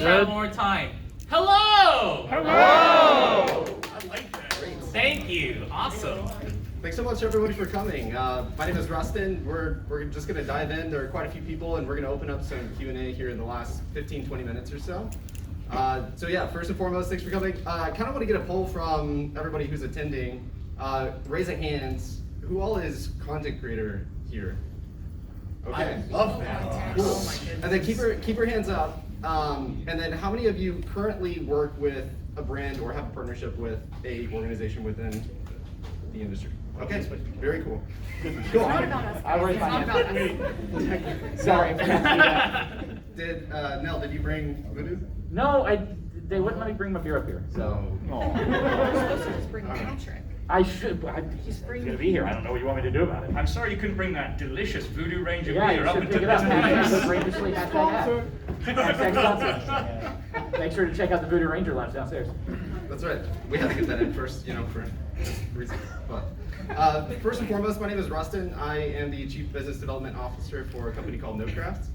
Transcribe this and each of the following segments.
that one more time. Hello! Hello! I like that. Thank you. Awesome. Thanks so much everybody for coming. My name is Rustin. We're just going to dive in. There are quite a few people and we're going to open up some Q&A here in the last 15-20 minutes or so. So yeah, first and foremost, thanks for coming. I kind of want to get a poll from everybody who's attending. Raise a hand. Who all is content creator here? Okay. I love that. Cool. Oh my goodness. And then keep your hands up. And then how many of you currently work with a brand or have a partnership with a organization within the industry? Okay, very cool. It's not about us. I worry It's not about about us. Sorry. I forgot to do that. Did Nell? Did you bring voodoo? No, they wouldn't let me bring my beer up here, so. You're supposed to just bring Patrick. I should, but he's gonna be here. I don't know what you want me to do about it. I'm sorry you couldn't bring that delicious Voodoo Ranger Yeah, beer you up should into pick it up. Hashtag the Rangersly, hashtag ad. Hashtag sponsor. Make sure to check out the Voodoo Ranger lunch downstairs. That's right. We had to get that in first, for reasons. But first and foremost, my name is Rustin. I am the Chief Business Development Officer for a company called Nodecraft.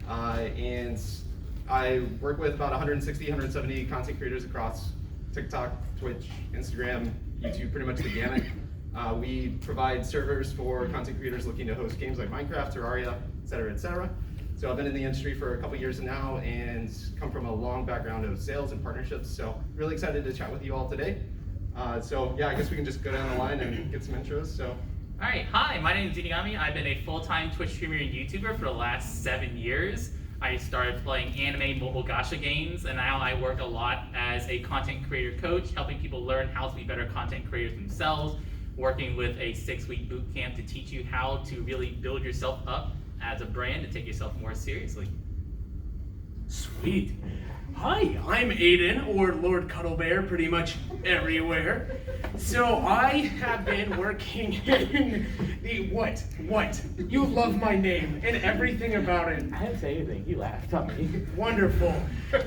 And I work with about 160, 170 content creators across TikTok, Twitch, Instagram, YouTube, pretty much the gamut. We provide servers for content creators looking to host games like Minecraft, Terraria, et cetera, et cetera. So I've been in the industry for a couple years now and come from a long background of sales and partnerships. So really excited to chat with you all today. So yeah, I guess we can just go down the line and get some intros. So. All right, hi, my name is Zinigami. I've been a full-time Twitch streamer and YouTuber for the last 7 years. I started playing anime mobile gacha games, and now I work a lot as a content creator coach, helping people learn how to be better content creators themselves, working with a 6-week boot camp to teach you how to really build yourself up as a brand and take yourself more seriously. Sweet. Hi, I'm Aiden, or Lord Cuddlebear, pretty much everywhere. So I have been working in the what? You love my name and everything about it. I didn't say anything. He laughed at me. Wonderful.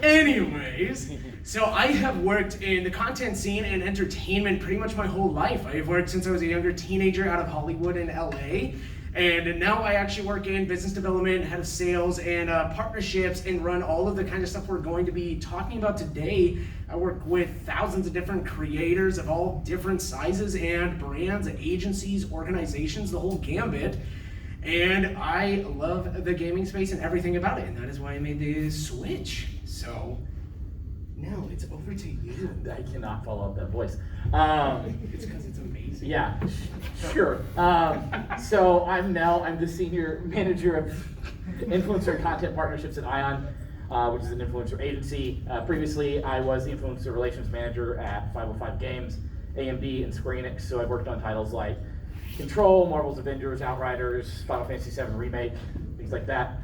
Anyways, so I have worked in the content scene and entertainment pretty much my whole life. I have worked since I was a younger teenager out of Hollywood in LA. And now I actually work in business development, head of sales, and partnerships, and run all of the kind of stuff we're going to be talking about today. I work with thousands of different creators of all different sizes and brands, agencies, organizations, the whole gambit. And I love the gaming space and everything about it, and that is why I made the switch. So now it's over to you. I cannot follow up that voice. It's because it's amazing. Yeah, sure. So I'm Nell. I'm the Senior Manager of Influencer Content Partnerships at Ion, which is an influencer agency. Previously, I was the Influencer Relations Manager at 505 Games, AMD, and Square Enix. So I worked on titles like Control, Marvel's Avengers, Outriders, Final Fantasy VII Remake, things like that.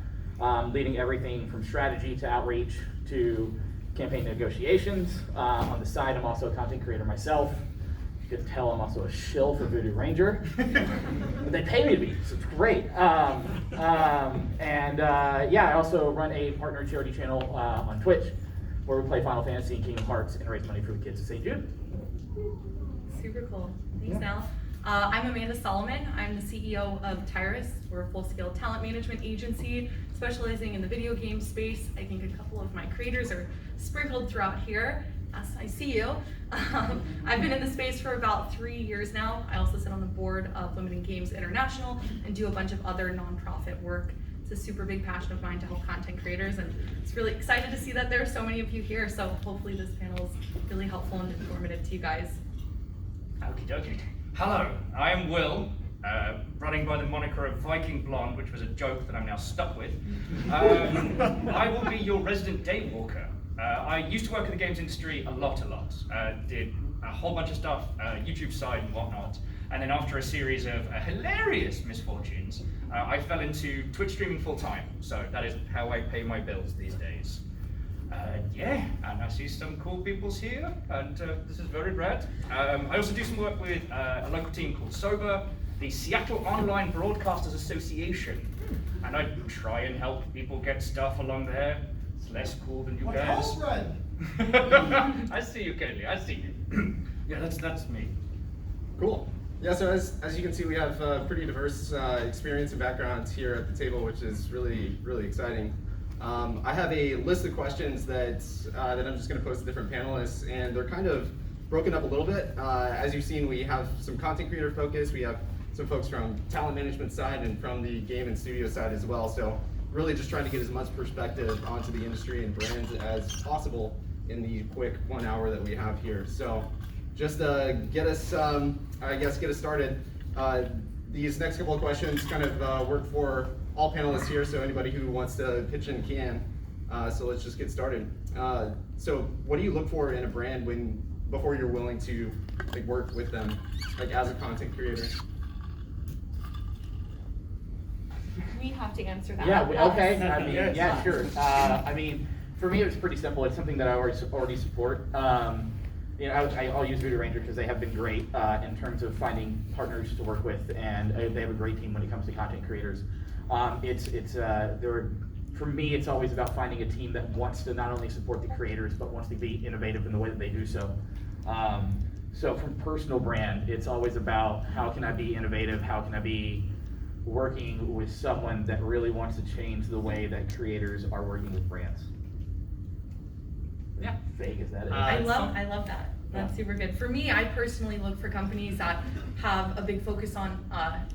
Leading everything from strategy to outreach to campaign negotiations. On the side, I'm also a content creator myself. You can tell I'm also a shill for Voodoo Ranger. But they pay me to be, so it's great. Yeah, I also run a partner charity channel on Twitch where we play Final Fantasy and Kingdom Hearts and raise money for the kids of St. Jude. Super cool. Thanks, Nell. I'm Amanda Solomon. I'm the CEO of Tyrus. We're a full-scale talent management agency specializing in the video game space. I think a couple of my creators are sprinkled throughout here. Yes, I see you. I've been in the space for about 3 years now. I also sit on the board of Women in Games International and do a bunch of other nonprofit work. It's a super big passion of mine to help content creators, and it's really excited to see that there are so many of you here. So hopefully this panel is really helpful and informative to you guys. Okie dokie. Hello, I am Will, running by the moniker of Viking Blonde, which was a joke that I'm now stuck with. I will be your resident daywalker. I used to work in the games industry a lot. Did a whole bunch of stuff, YouTube side and whatnot. And then after a series of hilarious misfortunes, I fell into Twitch streaming full time. So that is how I pay my bills these days. Yeah, and I see some cool peoples here, and this is very rad. I also do some work with a local team called Sober, the Seattle Online Broadcasters Association, and I try and help people get stuff along there. It's less cool than you guys. I see you, Kelly. I see you. Yeah, that's me. Cool. Yeah, so as you can see, we have pretty diverse experience and backgrounds here at the table, which is really exciting. I have a list of questions that I'm just going to pose to different panelists, and they're kind of broken up a little bit. As you've seen, we have some content creator focus. We have some folks from talent management side and from the game and studio side as well. So really just trying to get as much perspective onto the industry and brands as possible in the quick 1 hour that we have here. So just get us started. These next couple of questions kind of work for all panelists here, so anybody who wants to pitch in can. So let's just get started. So what do you look for in a brand before you're willing to work with them, as a content creator? We have to answer that. Yeah, okay, Yes. I mean, yeah, sure. I mean, for me, it's pretty simple. It's something that I already support. I'll use Voodoo Ranger because they have been great in terms of finding partners to work with, and they have a great team when it comes to content creators. For me, it's always about finding a team that wants to not only support the creators, but wants to be innovative in the way that they do so. So from personal brand, it's always about how can I be innovative, how can I be working with someone that really wants to change the way that creators are working with brands. Yeah. Vague as that is. I love that. That's Yeah. super good. For me, I personally look for companies that have a big focus on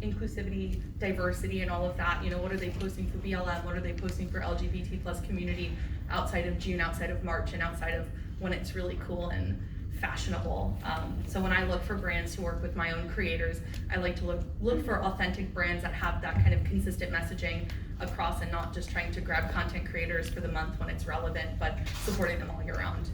inclusivity, diversity, and all of that. What are they posting for BLM? What are they posting for LGBT plus community outside of June, outside of March, and outside of when it's really cool and fashionable. So when I look for brands to work with my own creators, I like to look for authentic brands that have that kind of consistent messaging across, and not just trying to grab content creators for the month when it's relevant, but supporting them all year round.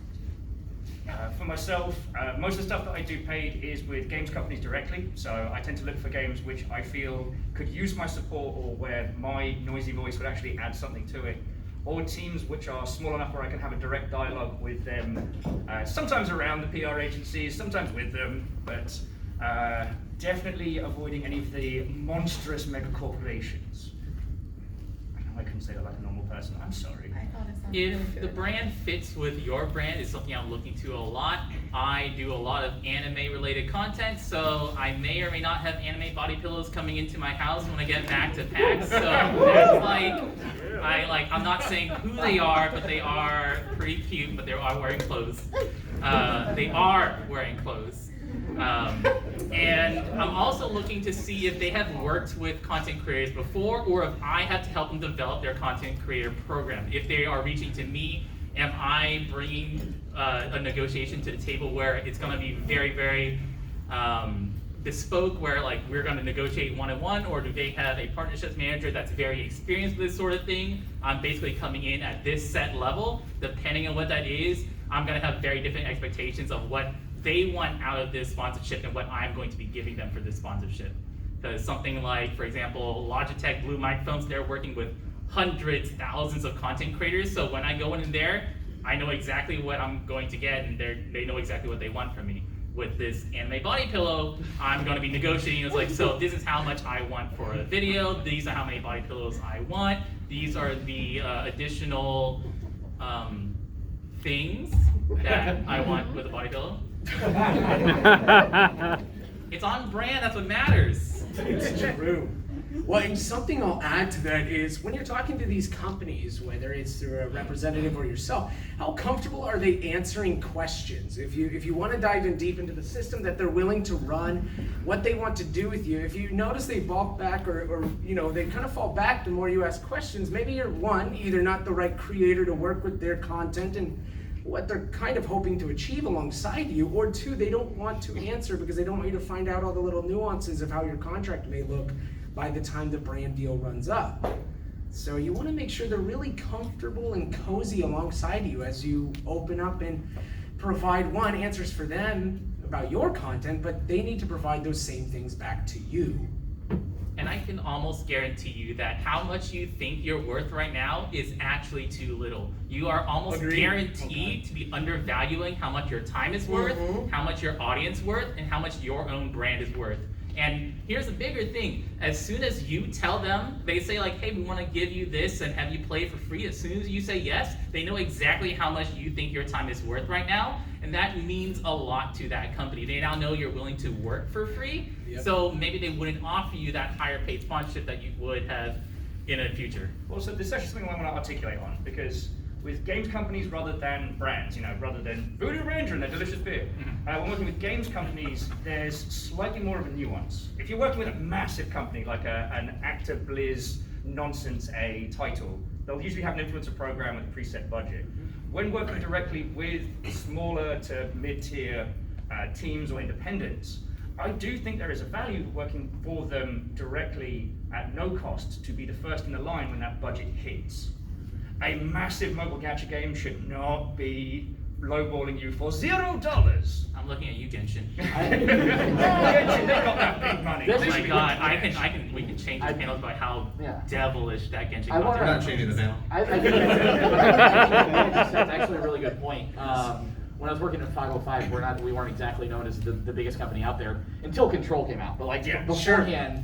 For myself, most of the stuff that I do paid is with games companies directly, so I tend to look for games which I feel could use my support, or where my noisy voice would actually add something to it, or teams which are small enough where I can have a direct dialogue with them, sometimes around the PR agencies, sometimes with them, but definitely avoiding any of the monstrous mega corporations. I couldn't say that like a normal person, I'm sorry. I thought it sounded If really the good. brand fits with your brand, is something I'm looking to a lot. I do a lot of anime related content, so I may or may not have anime body pillows coming into my house when I get back to PAX. So that's I'm not saying who they are, but they are pretty cute, but they are wearing clothes. They are wearing clothes. And I'm also looking to see if they have worked with content creators before, or if I have to help them develop their content creator program. If they are reaching to me, am I bringing a negotiation to the table where it's going to be very, very bespoke, where we're going to negotiate one-on-one, or do they have a partnerships manager that's very experienced with this sort of thing? I'm basically coming in at this set level. Depending on what that is, I'm going to have very different expectations of what they want out of this sponsorship and what I'm going to be giving them for this sponsorship. Because something like, for example, Logitech Blue microphones, they're working with hundreds, thousands of content creators. So when I go in there, I know exactly what I'm going to get, and they know exactly what they want from me. With this anime body pillow, I'm going to be negotiating. It's so this is how much I want for a video. These are how many body pillows I want. These are the additional things that I want with a body pillow. It's on brand, that's what matters. It's true. Well, and something I'll add to that is when you're talking to these companies, whether it's through a representative or yourself, how comfortable are they answering questions? If you want to dive in deep into the system that they're willing to run, what they want to do with you, if you notice they balk back or they kind of fall back the more you ask questions, maybe you're either not the right creator to work with their content and what they're kind of hoping to achieve alongside you, or two, they don't want to answer because they don't want you to find out all the little nuances of how your contract may look by the time the brand deal runs up. So you want to make sure they're really comfortable and cozy alongside you as you open up and provide answers for them about your content, but they need to provide those same things back to you. And I can almost guarantee you that how much you think you're worth right now is actually too little. You are almost guaranteed to be undervaluing how much your time is worth, how much your audience is worth, and how much your own brand is worth. And here's a bigger thing. As soon as you tell them, they say hey, we want to give you this and have you play for free. As soon as you say yes, they know exactly how much you think your time is worth right now. And that means a lot to that company. They now know you're willing to work for free. Yep. So maybe they wouldn't offer you that higher paid sponsorship that you would have in the future? Well, so there's actually something I want to articulate on, because with games companies rather than brands, rather than Voodoo Ranger and their delicious beer, when working with games companies, there's slightly more of a nuance. If you're working with a massive company like an Actor Blizz nonsense A title, they'll usually have an influencer program with a preset budget. When working directly with smaller to mid-tier teams or independents, I do think there is a value working for them directly at no cost to be the first in the line when that budget hits. A massive mobile gacha game should not be lowballing you for $0. I'm looking at you, Genshin. They've got that big money. This Oh is my a god, we can change the panels about how Yeah. devilish that Genshin I wanna- We're content not changing the panel. I think that's actually a really good point. When I was working at 505, we weren't exactly known as the biggest company out there until Control came out. But like Yeah, beforehand,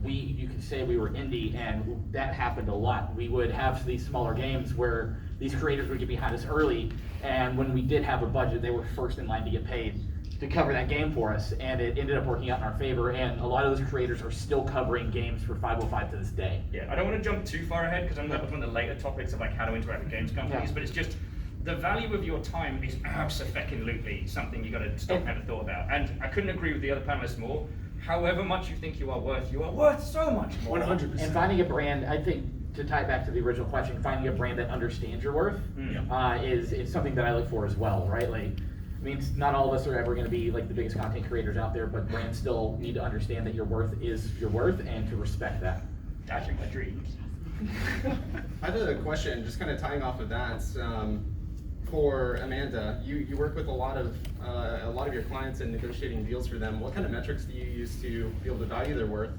you could say we were indie, and that happened a lot. We would have these smaller games where these creators would get behind us early, and when we did have a budget, they were first in line to get paid to cover that game for us, and it ended up working out in our favor. And a lot of those creators are still covering games for 505 to this day. Yeah, I don't want to jump too far ahead because I'm one of the later topics of like how to interact with games companies, Yeah. but it's just the value of your time is absolutely something you got to stop and have a thought about. And I couldn't agree with the other panelists more. However much you think you are worth so much more. 100%. And finding a brand, I think, to tie it back to the original question, finding a brand that understands your worth is something that I look for as well, right? Like, I mean, not all of us are ever going to be like the biggest content creators out there, but brands still need to understand that your worth is your worth and to respect that. Dashing my dreams. I have a question, just kind of tying off of that. For Amanda, you work with a lot of your clients and negotiating deals for them. What kind of metrics do you use to be able to value their worth?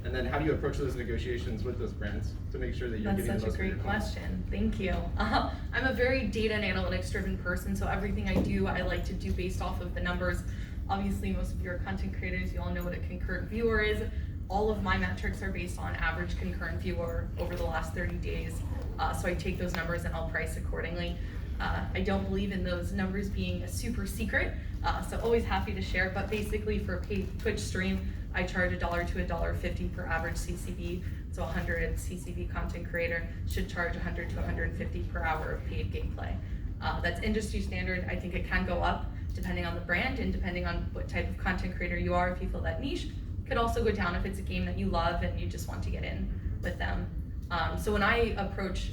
And then how do you approach those negotiations with those brands to make sure that you're That's getting the such a most for your great clients? question. Thank you. I'm a very data and analytics driven person, so everything I do, I like to do based off of the numbers. Obviously, most of your content creators, you all know what a concurrent viewer is. All of my metrics are based on average concurrent viewer over the last 30 days. So I take those numbers and I'll price accordingly. I don't believe in those numbers being a super secret, so always happy to share, but basically for a paid Twitch stream, I charge $1 to $1.50 per average CCB, so 100 CCB content creator should charge 100 to 150 per hour of paid gameplay. That's industry standard. I think it can go up depending on the brand and depending on what type of content creator you are. If you feel that niche, it could also go down if it's a game that you love and you just want to get in with them. So when I approach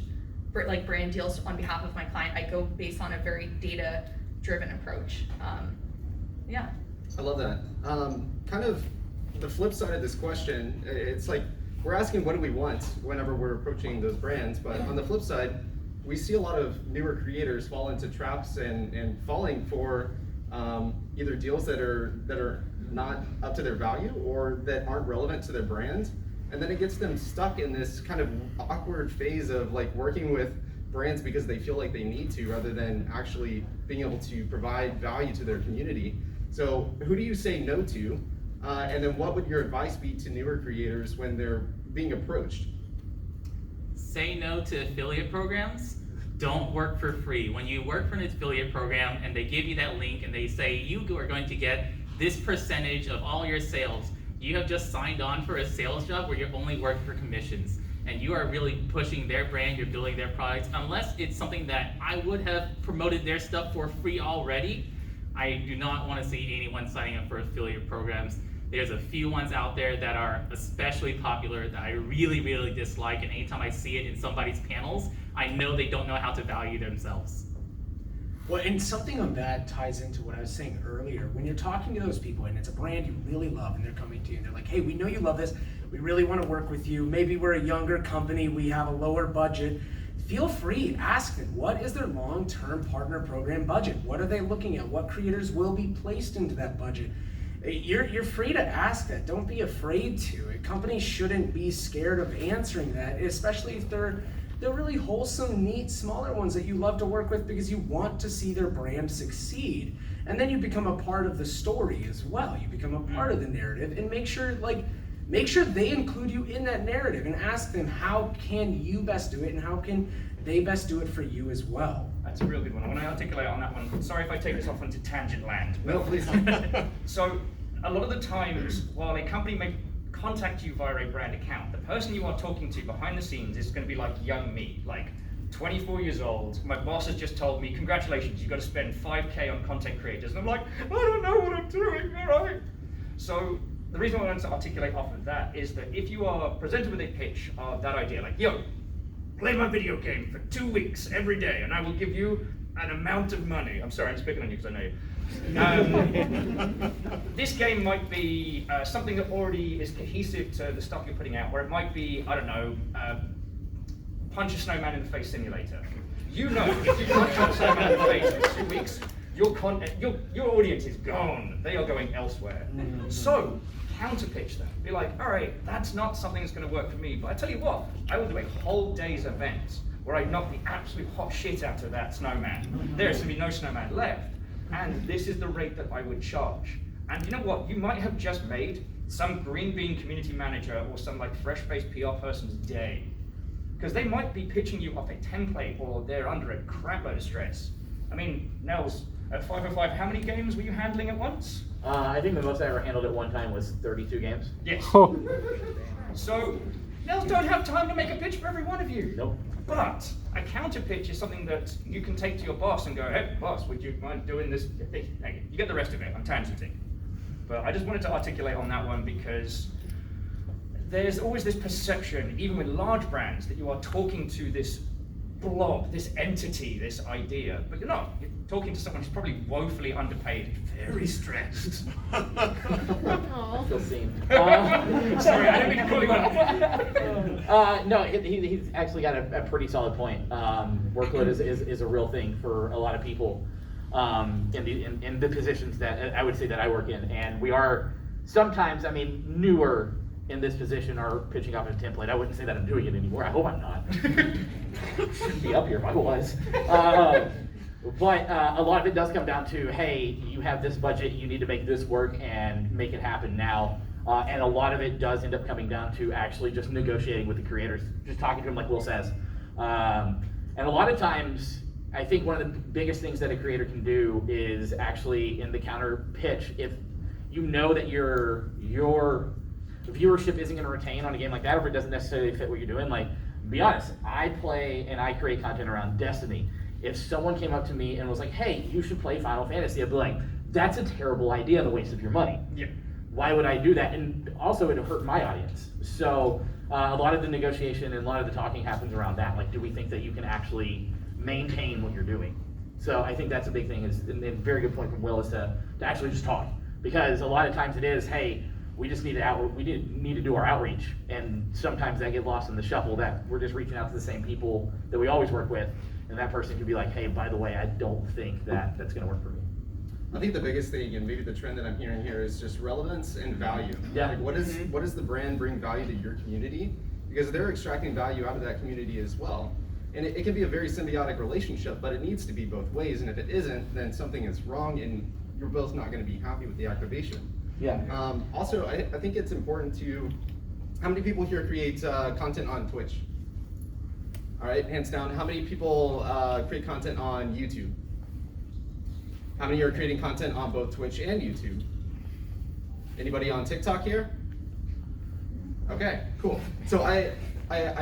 like brand deals on behalf of my client, I go based on a very data-driven approach. Yeah. I love that. Kind of the flip side of this question, it's like we're asking what do we want whenever we're approaching those brands, but on the flip side, we see a lot of newer creators fall into traps and falling for either deals that are not up to their value or that aren't relevant to their brand. And then it gets them stuck in this kind of awkward phase of like working with brands because they feel like they need to rather than actually being able to provide value to their community. So who do you say no to? And then what would your advice be to newer creators when they're being approached? Say no to affiliate programs. Don't work for free. When you work for an affiliate program and they give you that link and they say you are going to get this percentage of all your sales, you have just signed on for a sales job where you're only working for commissions and you are really pushing their brand, you're building their products. Unless it's something that I would have promoted their stuff for free already, I do not want to see anyone signing up for affiliate programs. There's a few ones out there that are especially popular that I really, really dislike, and anytime I see it in somebody's panels, I know they don't know how to value themselves. Well, and something on that ties into what I was saying earlier. When you're talking to those people and it's a brand you really love and they're coming to you and they're like, hey, we know you love this. We really want to work with you. Maybe we're a younger company. We have a lower budget. Feel free, ask them, what is their long-term partner program budget? What are they looking at? What creators will be placed into that budget? You're free to ask that. Don't be afraid to. Companies shouldn't be scared of answering that, especially if they're really wholesome, neat, smaller ones that you love to work with because you want to see their brand succeed. And then you become a part of the story as well. You become a part of the narrative and make sure they include you in that narrative and ask them how can you best do it and how can they best do it for you as well. That's a real good one. I want to articulate on that one. Sorry if I take this off onto tangent land. No, please. So a lot of the times, while a company may contact you via a brand account, the person you are talking to behind the scenes is going to be like young me, like 24 years old. My boss has just told me, congratulations, you've got to spend 5K on content creators. And I'm like, I don't know what I'm doing, all right? So the reason I wanted to articulate off of that is that if you are presented with a pitch of that idea, like, yo, play my video game for 2 weeks every day, and I will give you an amount of money. I'm sorry, I'm speaking on you because I know you. This game might be something that already is cohesive to the stuff you're putting out, or it might be, I don't know, punch a snowman in the face simulator. You know, if you punch a snowman in the face for 2 weeks, your content, your audience is gone. They are going elsewhere. So, counter pitch them. Be like, all right, that's not something that's going to work for me, but I tell you what, I will do a whole day's event where I knock the absolute hot shit out of that snowman. There's going to be no snowman left, and this is the rate that I would charge. And you know what? You might have just made some green bean community manager or some like fresh-faced PR person's day, because they might be pitching you off a template or they're under a crap load of stress. I mean, Nels, at 505, how many games were you handling at once? I think the most I ever handled at one time was 32 games. Yes. So, Nels don't have time to make a pitch for every one of you. Nope. But a counter pitch is something that you can take to your boss and go, hey, boss, would you mind doing this? You get the rest of it, I'm tangenting. But I just wanted to articulate on that one because there's always this perception, even with large brands, that you are talking to this blob, this entity, this idea, but you're not. You're talking to someone who's probably woefully underpaid, very stressed. I feel seen. Sorry, I didn't mean to call you out. No, he's actually got a pretty solid point. Workload is a real thing for a lot of people in the positions that I would say that I work in, and we are sometimes, I mean, newer in this position are pitching off a template. I wouldn't say that I'm doing it anymore. I hope I'm not. Shouldn't be up here if I was. But a lot of it does come down to, hey, you have this budget, you need to make this work and make it happen now. And a lot of it does end up coming down to actually just negotiating with the creators, just talking to them like Will says. And a lot of times, I think one of the biggest things that a creator can do is actually in the counter pitch, if you know that your viewership isn't going to retain on a game like that, or if it doesn't necessarily fit what you're doing, like, be honest, I play and I create content around Destiny. If someone came up to me and was like, hey, you should play Final Fantasy, I'd be like, that's a terrible idea, the waste of your money. Yeah. Why would I do that? And also it'd hurt my audience. So a lot of the negotiation and a lot of the talking happens around that. Like, do we think that you can actually maintain what you're doing? So I think that's a big thing, and a very good point from Will is to actually just talk. Because a lot of times it is, hey, we just need to do our outreach, and sometimes that get lost in the shuffle that we're just reaching out to the same people that we always work with, and that person could be like, hey, by the way, I don't think that that's going to work for me. I think the biggest thing, and maybe the trend that I'm hearing here, is just relevance and value. Yeah. Like, what does the brand bring value to your community? Because they're extracting value out of that community as well. And it can be a very symbiotic relationship, but it needs to be both ways, and if it isn't, then something is wrong, and you're both not going to be happy with the activation. Yeah. Also, I think it's important to, how many people here create content on Twitch? All right, hands down. How many people create content on YouTube? How many are creating content on both Twitch and YouTube? Anybody on TikTok here? Okay, cool. So I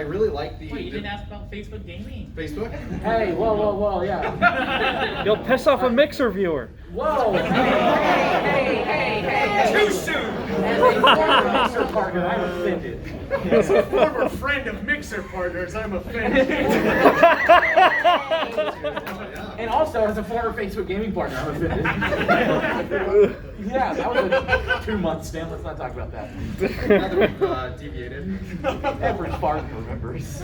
really like the... Wait, you didn't ask about Facebook gaming? Facebook? Hey, whoa, yeah. You'll piss off a Mixer viewer. Whoa! Hey. Too soon! As a former Mixer partner, I'm offended. As a former friend of Mixer partners, I'm offended. And also, as a former Facebook gaming partner, I'm offended. Yeah, that was a 2-month stint. Let's not talk about that. Now that we've deviated. Average partner remembers.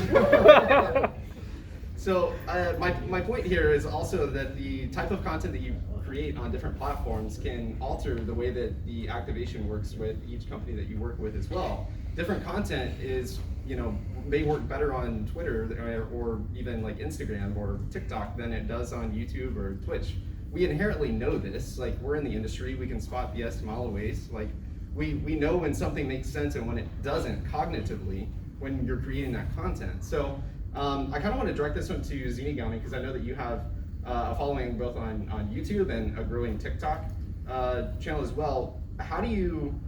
So my point here is also that the type of content that you create on different platforms can alter the way that the activation works with each company that you work with as well. Different content is, may work better on Twitter or even like Instagram or TikTok than it does on YouTube or Twitch. We inherently know this. Like, we're in the industry, we can spot BS a mile away. Like, we know when something makes sense and when it doesn't cognitively when you're creating that content. So I kind of want to direct this one to Zinigami, because I know that you have a following both on YouTube and a growing TikTok channel as well. How do you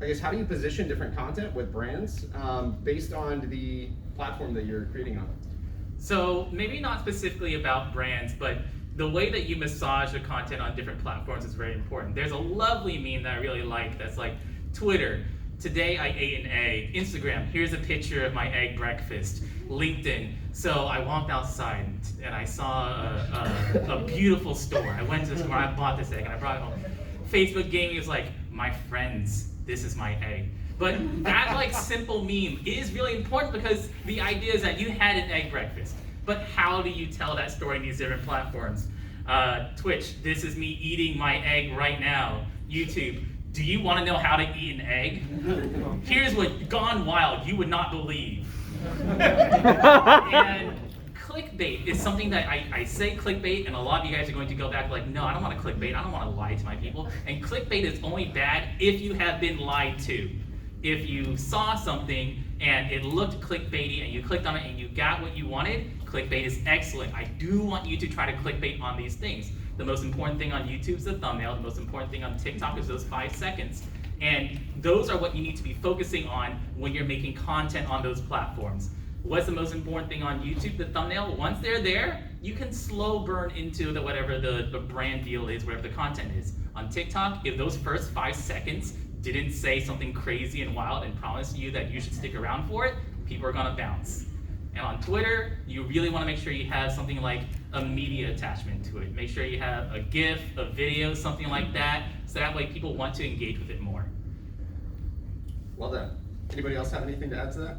I guess, how do you position different content with brands based on the platform that you're creating on? So maybe not specifically about brands, but the way that you massage the content on different platforms is very important. There's a lovely meme that I really like that's like, Twitter, today I ate an egg. Instagram, here's a picture of my egg breakfast. LinkedIn, so I walked outside and I saw a beautiful store. I went to the store, I bought this egg and I brought it home. Facebook gaming is like, my friends, this is my egg. But that like simple meme is really important because the idea is that you had an egg breakfast. But how do you tell that story in these different platforms? Twitch, this is me eating my egg right now. YouTube, do you want to know how to eat an egg? Here's what gone wild you would not believe. And clickbait is something that I say clickbait, and a lot of you guys are going to go back like, no, I don't want to clickbait. I don't want to lie to my people. And clickbait is only bad if you have been lied to. If you saw something and it looked clickbaity and you clicked on it and you got what you wanted, clickbait is excellent. I do want you to try to clickbait on these things. The most important thing on YouTube is the thumbnail. The most important thing on TikTok is those 5 seconds. And those are what you need to be focusing on when you're making content on those platforms. What's the most important thing on YouTube? The thumbnail. Once they're there, you can slow burn into whatever the brand deal is, whatever the content is. On TikTok, if those first 5 seconds didn't say something crazy and wild and promise you that you should stick around for it, people are gonna bounce. And on Twitter, you really wanna make sure you have something like a media attachment to it. Make sure you have a GIF, a video, something like that, so that way people want to engage with it more. Well done. Anybody else have anything to add to that?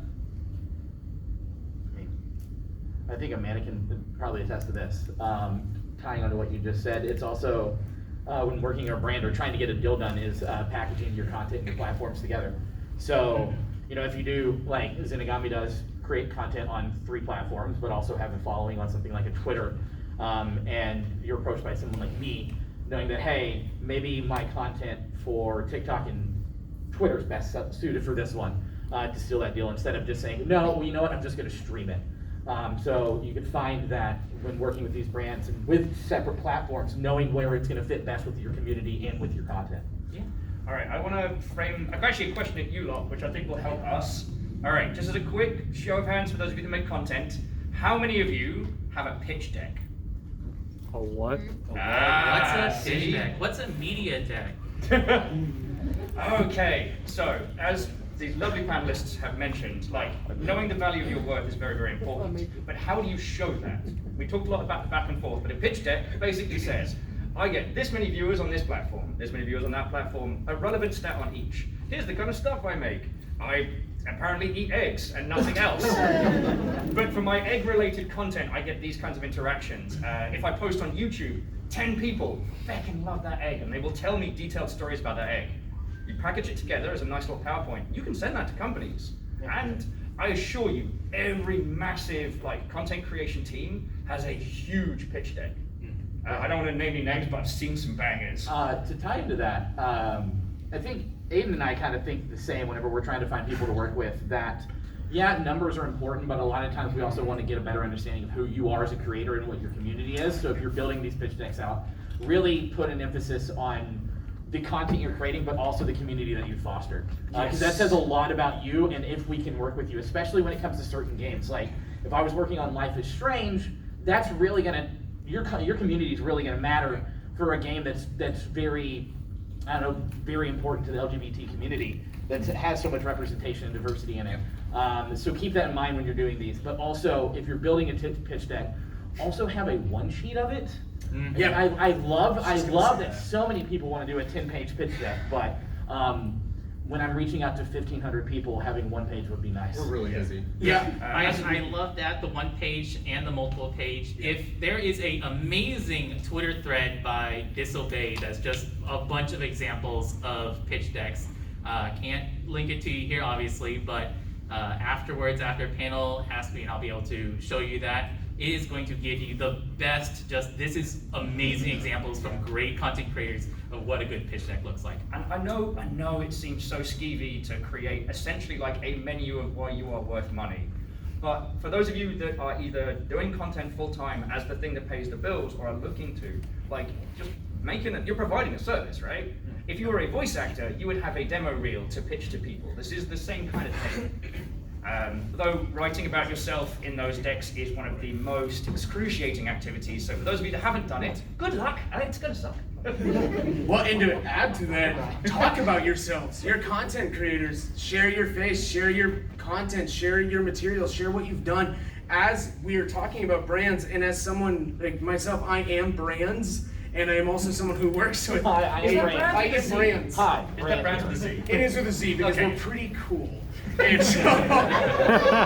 I think Amanda can probably attest to this. Tying onto what you just said, it's also when working your brand or trying to get a deal done is packaging your content and your platforms together. So, you know, if you do like Zenigami does, create content on 3 platforms, but also have a following on something like a Twitter, and you're approached by someone like me, knowing that, hey, maybe my content for TikTok and Twitter is best suited for this one, to steal that deal instead of just saying, no, well, you know what, I'm just gonna stream it. So you can find that when working with these brands and with separate platforms, knowing where it's gonna fit best with your community and with your content. Yeah. All right, I want to frame actually a question at you lot, which I think will help us. All right, just as a quick show of hands for those of you that make content, how many of you have a pitch deck? A what? What's a pitch see? deck? What's a media deck? Okay, so as these lovely panelists have mentioned, like, knowing the value of your work is very, very important. But how do you show that? We talked a lot about the back and forth, but a pitch deck basically says, I get this many viewers on this platform, this many viewers on that platform, a relevant stat on each. Here's the kind of stuff I make. I apparently eat eggs and nothing else. But for my egg-related content, I get these kinds of interactions. If I post on YouTube, 10 people fucking love that egg, and they will tell me detailed stories about that egg. You package it together as a nice little PowerPoint. You can send that to companies. And I assure you, every massive like content creation team has a huge pitch deck. I don't want to name any names, but I've seen some bangers. To tie into that, I think Aiden and I kind of think the same whenever we're trying to find people to work with, that yeah, numbers are important, but a lot of times we also want to get a better understanding of who you are as a creator and what your community is. So if you're building these pitch decks out, really put an emphasis on the content you're creating, but also the community that you fostered. Because that says a lot about you and if we can work with you, especially when it comes to certain games. Like, if I was working on Life is Strange, that's really gonna, your community is really gonna matter for a game that's very, I don't know, very important to the LGBT community, that has so much representation and diversity in it. So keep that in mind when you're doing these. But also, if you're building a pitch deck, also have a one sheet of it. Mm-hmm. Yeah, I love that so many people want to do a 10-page pitch deck, but when I'm reaching out to 1,500 people, having one page would be nice. We're really busy. Yeah, I love that, the one page and the multiple page. If there is a amazing Twitter thread by Disobey that's just a bunch of examples of pitch decks. Can't link it to you here, obviously, but afterwards, after panel, ask me and I'll be able to show you that. It is going to give you the best, this is amazing examples from great content creators of what a good pitch deck looks like. And I know it seems so skeevy to create essentially like a menu of why you are worth money. But for those of you that are either doing content full-time as the thing that pays the bills or are looking to, like, just you're providing a service, right? if you were a voice actor, you would have a demo reel to pitch to people. This is the same kind of thing. Though writing about yourself in those decks is one of the most excruciating activities, so for those of you that haven't done it, good luck, and it's gonna suck. Well, and to add to that, talk about yourselves. You're content creators. Share your face, share your content, share your materials, share what you've done. As we are talking about brands, and as someone like myself, I am brands, and I am also someone who works with I am brands. I am brands. Hi, Is that brand with a Z? It is with a Z because Okay. we're pretty cool. And so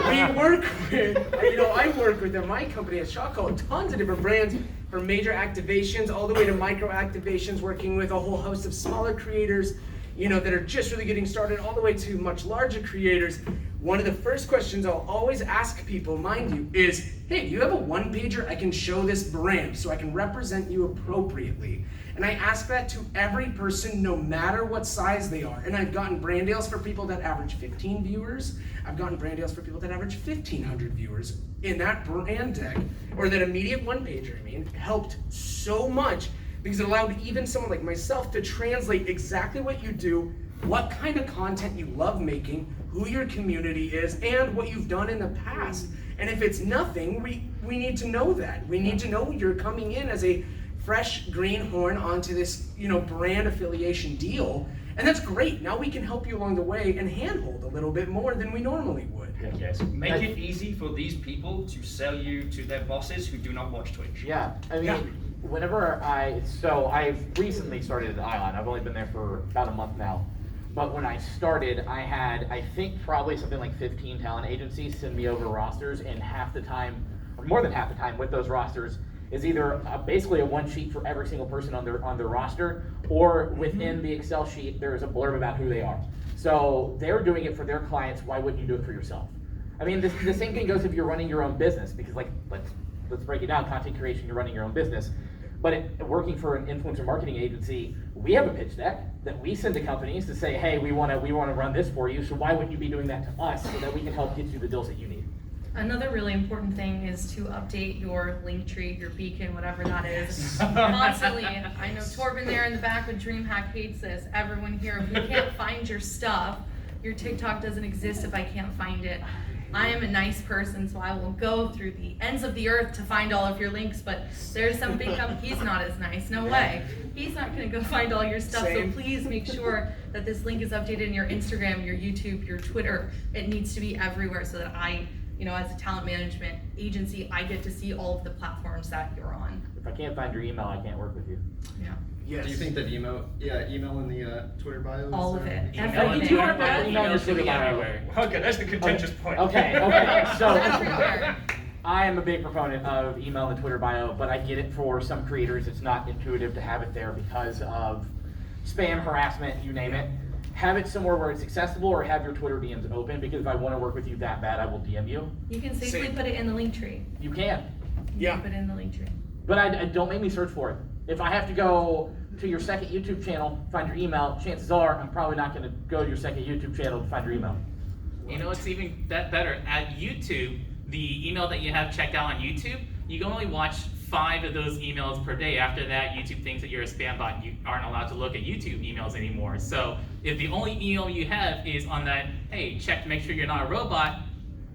we work with, I work with my company at Shotcall, tons of different brands, from major activations all the way to micro activations, working with a whole host of smaller creators, that are just really getting started, all the way to much larger creators. One of the first questions I'll always ask people, mind you, is, hey, do you have a one-pager I can show this brand so I can represent you appropriately? And I ask that to every person, no matter what size they are. And I've gotten brand deals for people that average 15 viewers. I've gotten brand deals for people that average 1,500 viewers. In that brand deck, or that immediate one-pager, helped so much because it allowed even someone like myself to translate exactly what you do, what kind of content you love making, who your community is, and what you've done in the past. And if it's nothing, we need to know that. We need to know you're coming in as a fresh greenhorn onto this, brand affiliation deal. And that's great. Now we can help you along the way and handhold a little bit more than we normally would. Yes, make it easy for these people to sell you to their bosses who do not watch Twitch. Yeah, I mean, whenever I've recently started at Ion. I've only been there for about a month now. But when I started, I had, I think, probably something like 15 talent agencies send me over rosters, and half the time, or more than half the time with those rosters, is either basically a one sheet for every single person on their roster, or within the Excel sheet, there's a blurb about who they are. So they're doing it for their clients, why wouldn't you do it for yourself? I mean, the same thing goes if you're running your own business, because let's break it down, content creation, you're running your own business. But working for an influencer marketing agency, we have a pitch deck that we send to companies to say, hey, we want to run this for you, so why wouldn't you be doing that to us so that we can help get you the deals that you need? Another really important thing is to update your link tree, your beacon, whatever that is, constantly. I know Torben there in the back with DreamHack hates this. Everyone here, if we can't find your stuff, your TikTok doesn't exist if I can't find it. I am a nice person, so I will go through the ends of the earth to find all of your links, but there's some big company, he's not as nice, no way. He's not gonna go find all your stuff, Same. so please make sure that this link is updated in your Instagram, your YouTube, your Twitter. It needs to be everywhere so that I, as a talent management agency, I get to see all of the platforms that you're on. If I can't find your email, I can't work with you. Yeah. Yes. Do you think that email in the Twitter bio? All of it. Email in Everything. Twitter bio, email Email should be bio. everywhere. Okay, that's the contentious point. Okay, so Everywhere. I am a big proponent of email and Twitter bio, but I get it for some creators, it's not intuitive to have it there because of spam, harassment, you name it. Have it somewhere where it's accessible, or have your Twitter DMs open, because if I want to work with you that bad, I will DM you. You can safely Same. put it in the link tree. You can, You Yeah. can put it in the link tree. but I don't make me search for it. If I have to go to your second YouTube channel, find your email, chances are I'm probably not going to go to your second YouTube channel to find your email. It's even that better. At YouTube, the email that you have checked out on YouTube, you can only watch 5 of those emails per day. After that, YouTube thinks that you're a spam bot and you aren't allowed to look at YouTube emails anymore. So if the only email you have is on that, hey, check to make sure you're not a robot,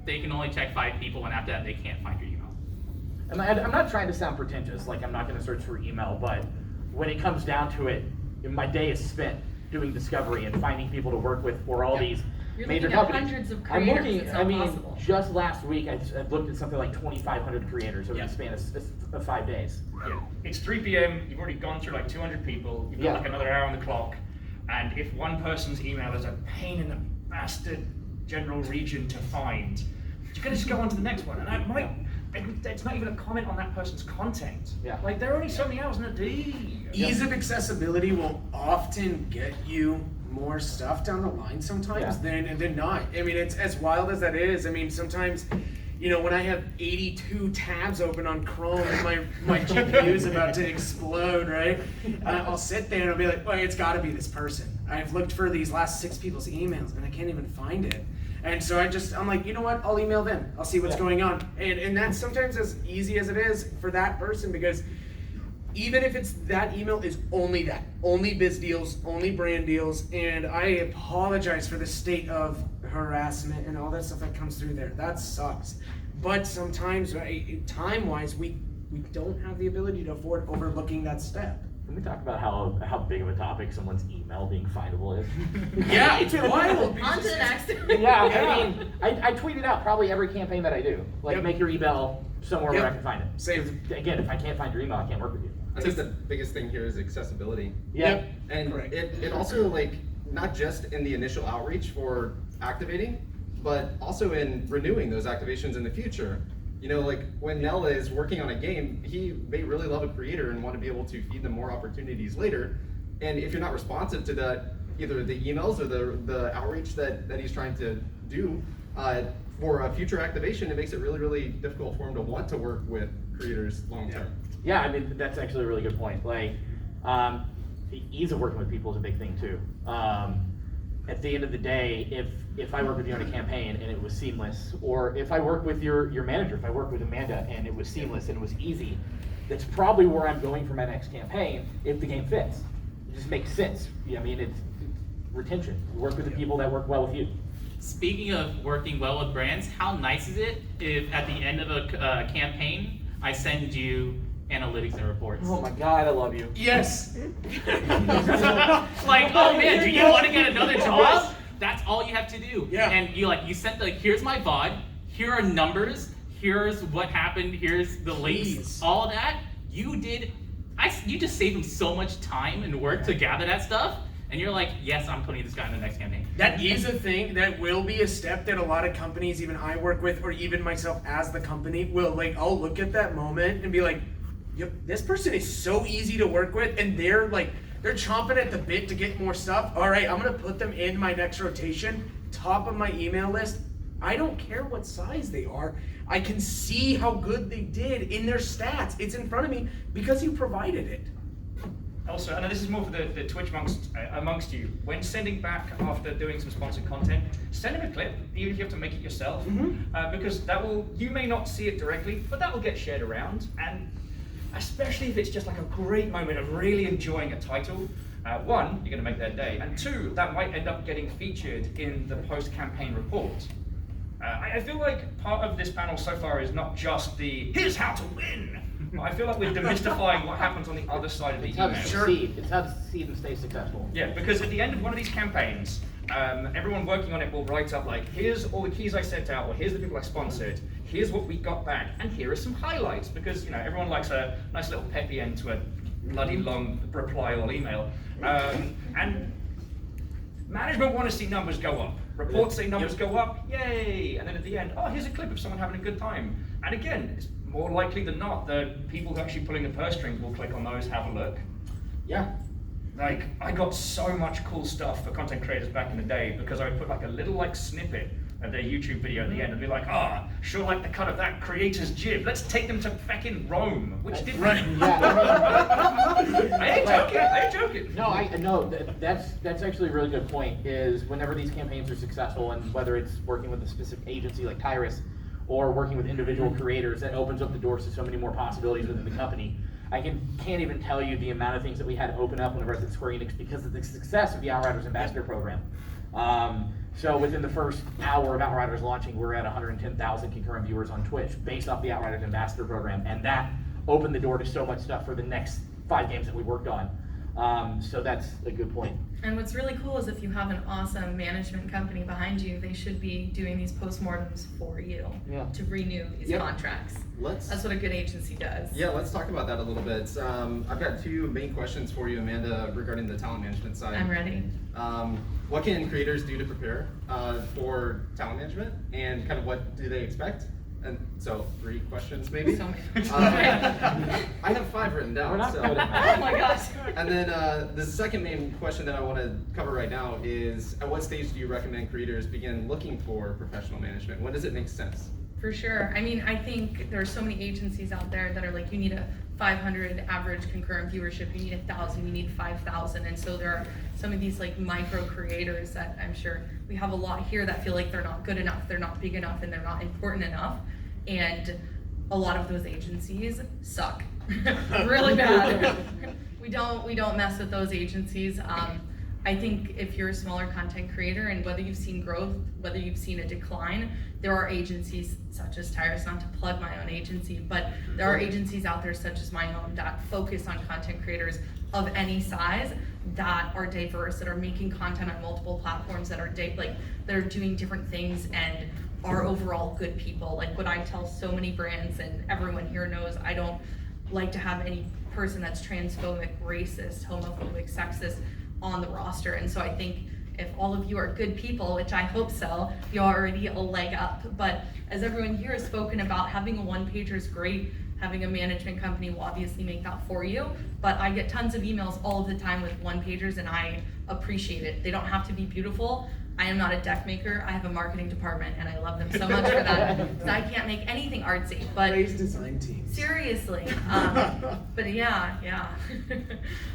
they can only check 5 people, and after that, they can't find your email. And I'm not trying to sound pretentious, like I'm not going to search for email, but when it comes down to it, my day is spent doing discovery and finding people to work with for all these You're major looking at companies. hundreds of I'm creators, looking, it's not possible. just last week I looked at something like 2,500 creators over Yeah. the span of 5 days. Yeah. It's 3 p.m., you've already gone through like 200 people, you've got Yeah. like another hour on the clock, and if one person's email is a pain in the bastard general region to find, you're gonna just go on to the next one, and that might, it's not even a comment on that person's content. Yeah. Like, there are only so many hours in a day. Ease of accessibility will often get you more stuff down the line sometimes than not. I mean, it's as wild as that is. I mean, sometimes, when I have 82 tabs open on Chrome and my GPU is about to explode, right? I'll sit there and I'll be like, well, it's gotta be this person. I've looked for these last 6 people's emails and I can't even find it. And so I'm like, you know what? I'll email them. I'll see what's going on. And that's sometimes as easy as it is for that person, because even if it's that email is only that, only biz deals, only brand deals, and I apologize for the state of harassment and all that stuff that comes through there. That sucks. But sometimes, time-wise, we don't have the ability to afford overlooking that step. Can we talk about how big of a topic someone's email being findable is? Yeah, it's wild. On to the next. Yeah, Yeah. I mean, I tweet it out probably every campaign that I do. Like, Yep. make your email somewhere Yep. where I can find it. Same. 'Cause, again, if I can't find your email, I can't work with you. I think the biggest thing here is accessibility. Yeah. And Correct. it also, like, not just in the initial outreach for activating, but also in renewing those activations in the future. You know, like when Nell is working on a game, he may really love a creator and want to be able to feed them more opportunities later. And if you're not responsive to that, either the emails or the outreach that he's trying to do for a future activation, it makes it really, really difficult for him to want to work with creators long term. Yeah, I mean, that's actually a really good point. Like, the ease of working with people is a big thing too. At the end of the day, if I work with you on a campaign and it was seamless, or if I work with your manager, if I work with Amanda and it was seamless and it was easy, that's probably where I'm going for my next campaign if the game fits. It just makes sense. I mean, it's retention. You work with the people that work well with you. Speaking of working well with brands, how nice is it if at the end of a campaign, I send you analytics and reports? Oh my God, I love you. Yes. Like, oh man, do you want to get another job? That's all you have to do. Yeah. And you sent here's my VOD, here are numbers, here's what happened, here's the links, Please. all that. You just saved them so much time and work to gather that stuff. And you're like, yes, I'm putting this guy in the next campaign. That is a thing. That will be a step that a lot of companies, even I work with, or even myself as the company, will I'll look at that moment and be like, yep, this person is so easy to work with, and they're chomping at the bit to get more stuff. All right, I'm gonna put them in my next rotation, top of my email list. I don't care what size they are. I can see how good they did in their stats. It's in front of me because you provided it. Also, and this is more for the Twitch amongst you, when sending back after doing some sponsored content, send them a clip, even if you have to make it yourself, because you may not see it directly, but that will get shared around, and especially if it's just like a great moment of really enjoying a title. One, you're going to make their day, and two, that might end up getting featured in the post-campaign report. I feel like part of this panel so far is not just the here's how to win. I feel like we're demystifying what happens on the other side of the It's how email. to succeed. It's how to succeed and stay successful. Yeah, because at the end of one of these campaigns, everyone working on it will write up here's all the keys I sent out, or here's the people I sponsored, here's what we got back, and here are some highlights, because everyone likes a nice little peppy end to a bloody long reply or email. And management want to see numbers go up. Reports say numbers go up, yay! And then at the end, oh, here's a clip of someone having a good time. And again, it's more likely than not, the people who are actually pulling the purse strings will click on those, have a look. Yeah. I got so much cool stuff for content creators back in the day because I would put a little snippet of their YouTube video at the end and be like, sure like the cut of that creator's jib. Let's take them to feckin' Rome, which did Right. I ain't joking. No, that's actually a really good point, is whenever these campaigns are successful, and whether it's working with a specific agency like Tyrus or working with individual creators, that opens up the doors to so many more possibilities within the company. I can't even tell you the amount of things that we had to open up whenever I was at Square Enix because of the success of the Outriders Ambassador program. So within the first hour of Outriders launching, we're at 110,000 concurrent viewers on Twitch based off the Outriders Ambassador program, and that opened the door to so much stuff for the next 5 games that we worked on. So that's a good point. And what's really cool is if you have an awesome management company behind you, they should be doing these postmortems for you to renew these contracts. That's what a good agency does. Yeah, let's talk about that a little bit. I've got 2 main questions for you, Amanda, regarding the talent management side. I'm ready. What can creators do to prepare for talent management, and kind of what do they expect? And so 3 questions maybe. So many. I have 5 written down. We're not so. good at that. Oh my gosh. And then the second main question that I want to cover right now is, at what stage do you recommend creators begin looking for professional management? When does it make sense? For sure. I mean, I think there are so many agencies out there that are you need a 500 average concurrent viewership, you need 1,000, you need 5,000. And so there are some of these micro creators that I'm sure we have a lot here that feel like they're not good enough, they're not big enough, and they're not important enough. And a lot of those agencies suck really bad. We don't mess with those agencies. I think if you're a smaller content creator, and whether you've seen growth, whether you've seen a decline, there are agencies such as Tyrus, not to plug my own agency, but there are agencies out there such as my own that focus on content creators of any size that are diverse, that are making content on multiple platforms, that are that are doing different things and are overall good people. Like what I tell so many brands, and everyone here knows, I don't like to have any person that's transphobic, racist, homophobic, sexist on the roster. And so I think if all of you are good people, which I hope so, you're already a leg up. But as everyone here has spoken about, having a one-pager is great. Having a management company will obviously make that for you. But I get tons of emails all of the time with one-pagers, and I appreciate it. They don't have to be beautiful. I am not a deck maker. I have a marketing department, and I love them so much for that. Because I can't make anything artsy. But Raise design teams. seriously, but yeah.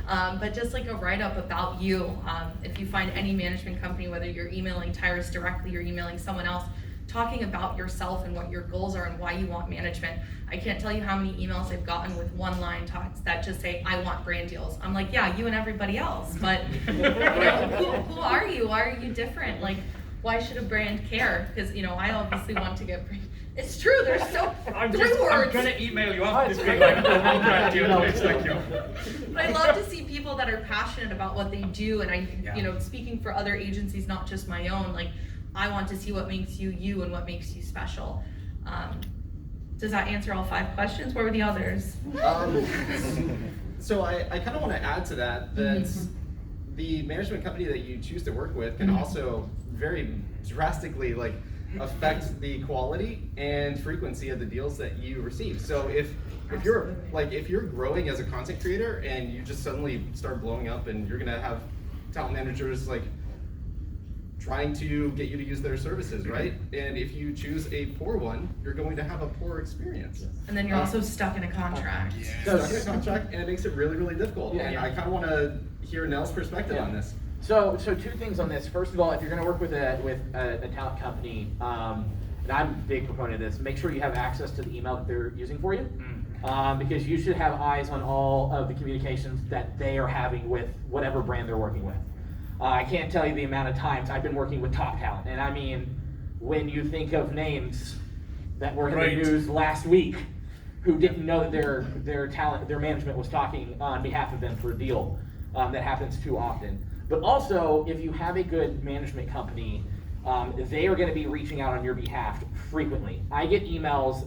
But just like a write-up about you, if you find any management company, whether you're emailing Tyrus directly or emailing someone else, talking about yourself and what your goals are and why you want management. I can't tell you how many emails I've gotten with one-line talks that just say, I want brand deals. I'm like, yeah, you and everybody else, but who are you? Why are you different? Like, why should a brand care? Because, I obviously want to get brand. It's true, there's so, I'm three words. gonna email you after this being like, oh, brand deal, please, thank you. But I love to see people that are passionate about what they do, and speaking for other agencies, not just my own, like, I want to see what makes you you and what makes you special. Does that answer all 5 questions? What were the others? So I kind of want to add to that, the management company that you choose to work with can also very drastically affect the quality and frequency of the deals that you receive. So if you're growing as a content creator and you just suddenly start blowing up and you're gonna have talent managers trying to get you to use their services, right? And if you choose a poor one, you're going to have a poor experience. And then you're also stuck in a contract. Stuck in a contract, and it makes it really, really difficult. And I kind of want to hear Nell's perspective on this. So 2 things on this. First of all, if you're going to work with a talent company, and I'm a big proponent of this, make sure you have access to the email that they're using for you, because you should have eyes on all of the communications that they are having with whatever brand they're working with. I can't tell you the amount of times I've been working with top talent, and I mean, when you think of names that were in the news last week, who didn't know that their management was talking on behalf of them for a deal, that happens too often. But also, if you have a good management company, they are going to be reaching out on your behalf frequently. I get emails,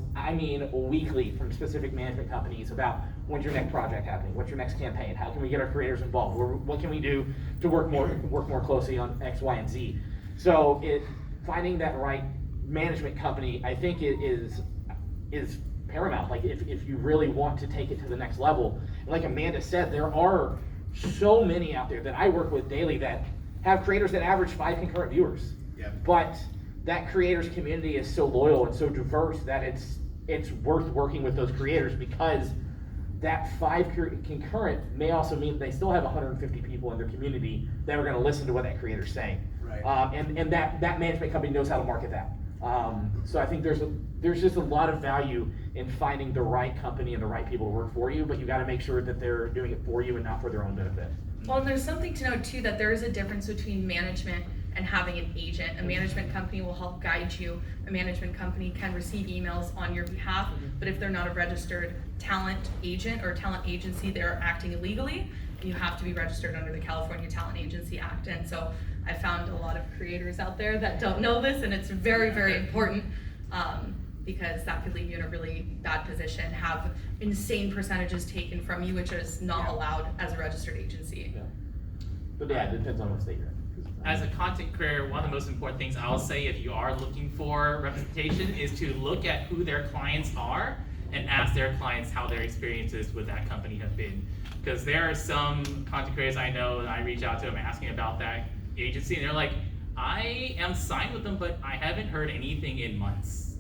weekly, from specific management companies about when's your next project happening, what's your next campaign, how can we get our creators involved, what can we do to work more closely on X, Y, and Z. So finding that right management company, I think it is paramount. Like if you really want to take it to the next level, and like Amanda said, there are so many out there that I work with daily that have creators that average 5 concurrent viewers. Yep. But that creators community is so loyal and so diverse that it's worth working with those creators, because that 5 concurrent may also mean they still have 150 people in their community that are going to listen to what that creator's saying. Right. And that management company knows how to market that. So I think there's just a lot of value in finding the right company and the right people to work for you, but you got to make sure that they're doing it for you and not for their own benefit. Well, and there's something to note too, that there is a difference between management and having an agent. A management company will help guide you. A management company can receive emails on your behalf, but if they're not a registered talent agent or talent agency, they're acting illegally. You have to be registered under the California Talent Agency Act. And so I found a lot of creators out there that don't know this, and it's very, very important, because that could leave you in a really bad position, have insane percentages taken from you, which is not allowed as a registered agency. Yeah. But yeah, it depends on what state you're in. As a content creator, one of the most important things I'll say if you are looking for representation is to look at who their clients are and ask their clients how their experiences with that company have been. Because there are some content creators I know that I reach out to them asking about that agency, and they're like, I am signed with them, but I haven't heard anything in months.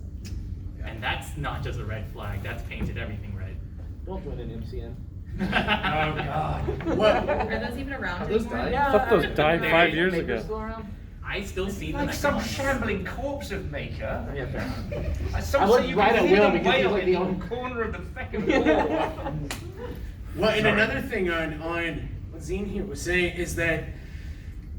And that's not just a red flag, that's painted everything red. Don't join an MCN. Oh God. What? Are those even around Have those anymore? died? I thought those died 5 years ago. Still around? I still see them Like as some dogs. shambling corpse of Maker. Yeah, fair enough. I some I say wouldn't you write can a hear will them because he's wail like in the the only- corner of the feckin' wall. Well, and Sorry. another thing on what Zine here was saying is that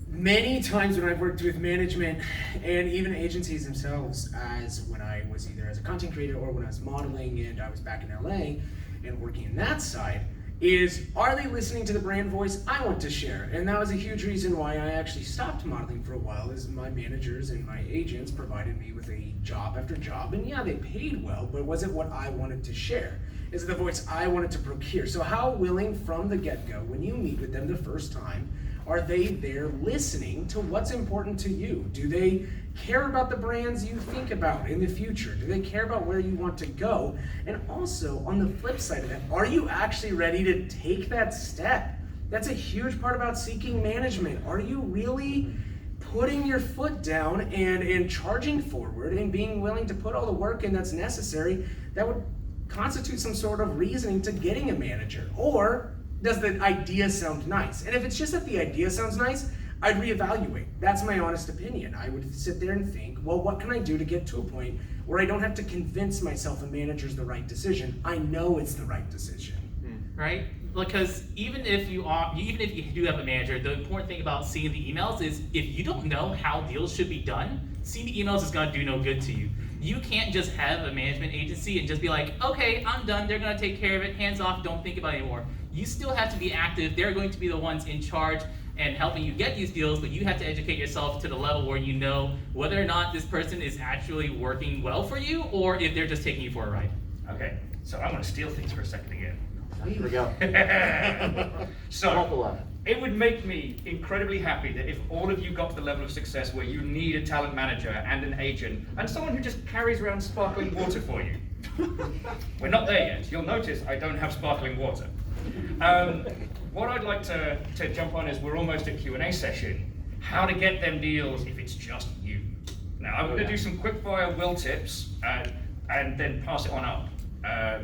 many times when I've worked with management and even agencies themselves, as when I was either as a content creator or when I was modeling and I was back in LA and working in that side, is are they listening to the brand voice I want to share? And that was a huge reason why I actually stopped modeling for a while, is my managers and my agents provided me with a job after job, and yeah, they paid well, but was it what I wanted to share? Is it the voice I wanted to procure? So how willing from the get-go, when you meet with them the first time, are they there listening to what's important to you? Do they care about the brands you think about in the future? Do they care about where you want to go? And also, on the flip side of that, are you actually ready to take that step? That's a huge part about seeking management. Are you really putting your foot down and charging forward and being willing to put all the work in that's necessary that would constitute some sort of reasoning to getting a manager? Or does the idea sound nice? And if it's just that the idea sounds nice, I'd reevaluate. That's my honest opinion. I would sit there and think, well, what can I do to get to a point where I don't have to convince myself a manager's the right decision? I know it's the right decision. Right? Because even if you do have a manager, the important thing about seeing the emails is if you don't know how deals should be done, seeing the emails is gonna do no good to you. You can't just have a management agency and just be like, okay, I'm done, they're gonna take care of it, hands off, don't think about it anymore. You still have to be active, they're going to be the ones in charge and helping you get these deals, but you have to educate yourself to the level where you know whether or not this person is actually working well for you or if they're just taking you for a ride. Okay, so I'm gonna steal things for a second again. Here we go. So, Buckle up. it would make me incredibly happy that if all of you got to the level of success where you need a talent manager and an agent and someone who just carries around sparkling water for you. We're not there yet. You'll notice I don't have sparkling water. What I'd like to jump on is we're almost at Q&A session. How to get them deals if it's just you. Now, I'm going to do some quickfire will tips and then pass it on up.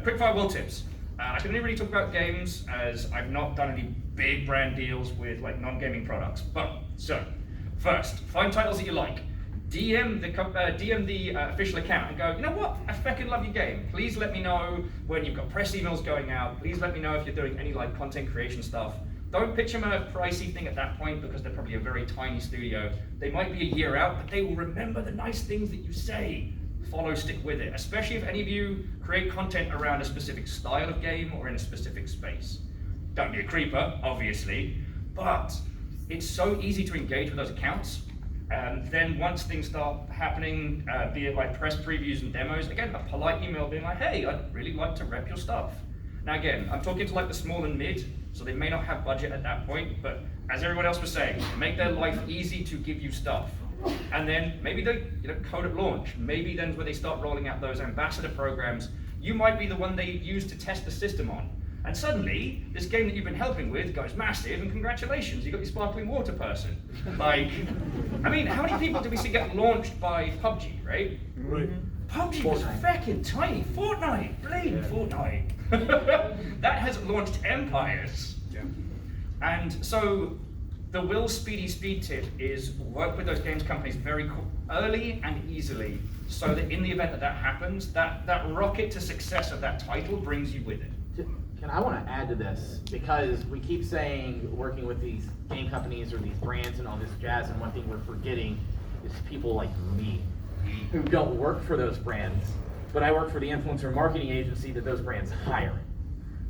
Quickfire will tips. I can only really talk about games as I've not done any big brand deals with like non-gaming products. But so, first, find titles that you like. DM the official account and go, you know what? I fucking love your game. Please let me know when you've got press emails going out. Please let me know if you're doing any like content creation stuff. Don't pitch them a pricey thing at that point because they're probably a very tiny studio. They might be a year out, but they will remember the nice things that you say. Follow, stick with it, especially if any of you create content around a specific style of game or in a specific space. Don't be a creeper, obviously, but it's so easy to engage with those accounts. Then once things start happening, be it like press previews and demos, again, a polite email being like, hey, I'd really like to rep your stuff. Now again, I'm talking to like the small and mid, so they may not have budget at that point, but as everyone else was saying, make their life easy to give you stuff. And then maybe they code at launch. Maybe then when they start rolling out those ambassador programs, you might be the one they use to test the system on. And suddenly, this game that you've been helping with goes massive, and congratulations, you got your sparkling water person. Like, I mean, how many people did we see get launched by PUBG, right? Right. PUBG was fucking tiny. Fortnite, bleeding Fortnite. That has launched empires. Yeah. And so, the Will Speedy Speed tip is work with those games companies very early and easily, so that in the event that that happens, that rocket to success of that title brings you with it. I want to add to this because we keep saying working with these game companies or these brands and all this jazz, and one thing we're forgetting is people like me who don't work for those brands, but I work for the influencer marketing agency that those brands hire.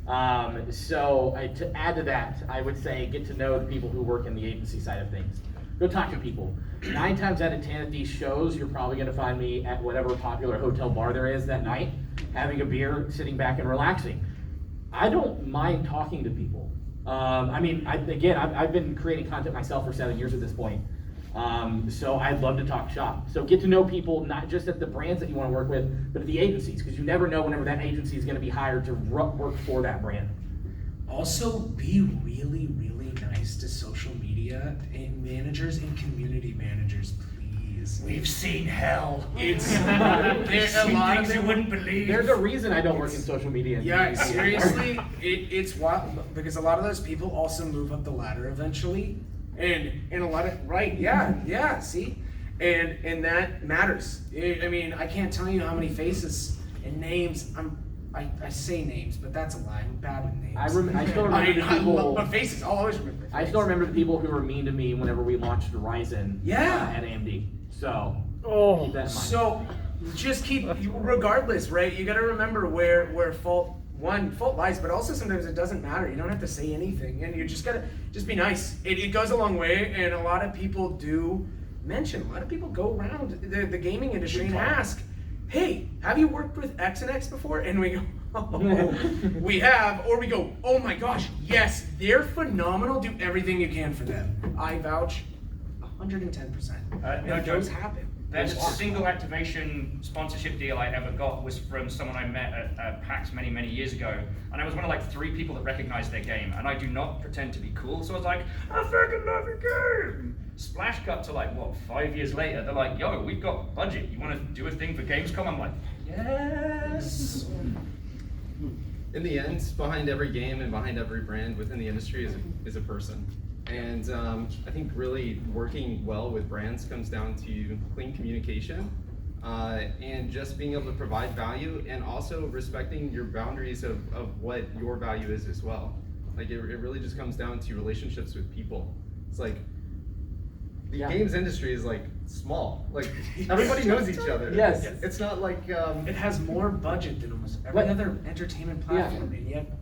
To add to that, I would say get to know the people who work in the agency side of things. Go talk to people. 9 times out of 10 at these shows, you're probably going to find me at whatever popular hotel bar there is that night, having a beer, sitting back and relaxing. I don't mind talking to people. I've been creating content myself for 7 years at this point. So I'd love to talk shop. So get to know people, not just at the brands that you want to work with, but at the agencies, because you never know whenever that agency is going to be hired to work for that brand. Also, be really, really nice to social media and managers and community managers, please. We've seen hell. It's There's a lot of things you them. wouldn't believe. There's a reason I don't work in social media. Yeah, seriously, it's wild because a lot of those people also move up the ladder eventually, And a lot of, right, yeah, see? And that matters. I mean, I can't tell you how many faces and names, I say names, but that's a lie, I'm bad with names. I still remember the people. But faces, I'll always remember faces. I still remember the people who were mean to me whenever we launched Ryzen at AMD. So keep that in mind. So just keep, regardless, right? You gotta remember where fault lies, but also sometimes it doesn't matter. You don't have to say anything, and you just gotta be nice. It goes a long way, and a lot of people do mention. A lot of people go around the gaming industry and ask, "Hey, have you worked with X and X before?" And we go, "Oh, we have," or we go, "Oh my gosh, yes, they're phenomenal. Do everything you can for them." I vouch 110%. No those joke. happen. There's a single activation sponsorship deal I ever got was from someone I met at PAX many, many years ago. And I was one of like 3 people that recognized their game. And I do not pretend to be cool. So I was like, I fucking love your game. Splash cut to like, 5 years later. They're like, yo, we've got budget. You want to do a thing for Gamescom? I'm like, yes. In the end, behind every game and behind every brand within the industry is a person. And I think really working well with brands comes down to clean communication and just being able to provide value, and also respecting your boundaries of what your value is as well. Like it really just comes down to relationships with people. It's like the games industry is like small. Like everybody knows each other. Yes. It's not like It has more budget than almost every other entertainment platform, and yet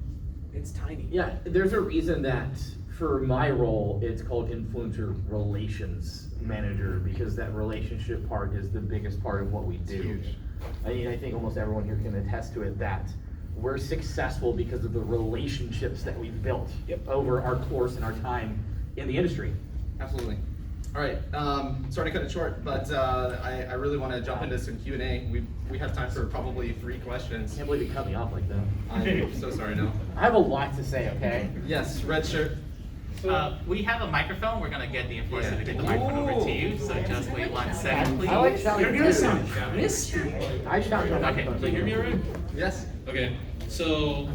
it's tiny. Yeah, there's a reason that for my role, it's called influencer relations manager, because that relationship part is the biggest part of what we do. huge. I mean, I think almost everyone here can attest to it, that we're successful because of the relationships that we've built over our course and our time in the industry. Absolutely. All right, sorry to cut it short, but I really want to jump into some Q&A. We have time for probably 3 questions. I can't believe you cut me off like that. I'm so sorry, no. I have a lot to say, okay? Yes, red shirt. We have a microphone. We're gonna get the influencer to get the microphone over to you. So just wait 1 second, please. I like shouting. You're gonna sound crispy. I shout on Okay, microphones. Can you hear me all right? Yes. Okay, so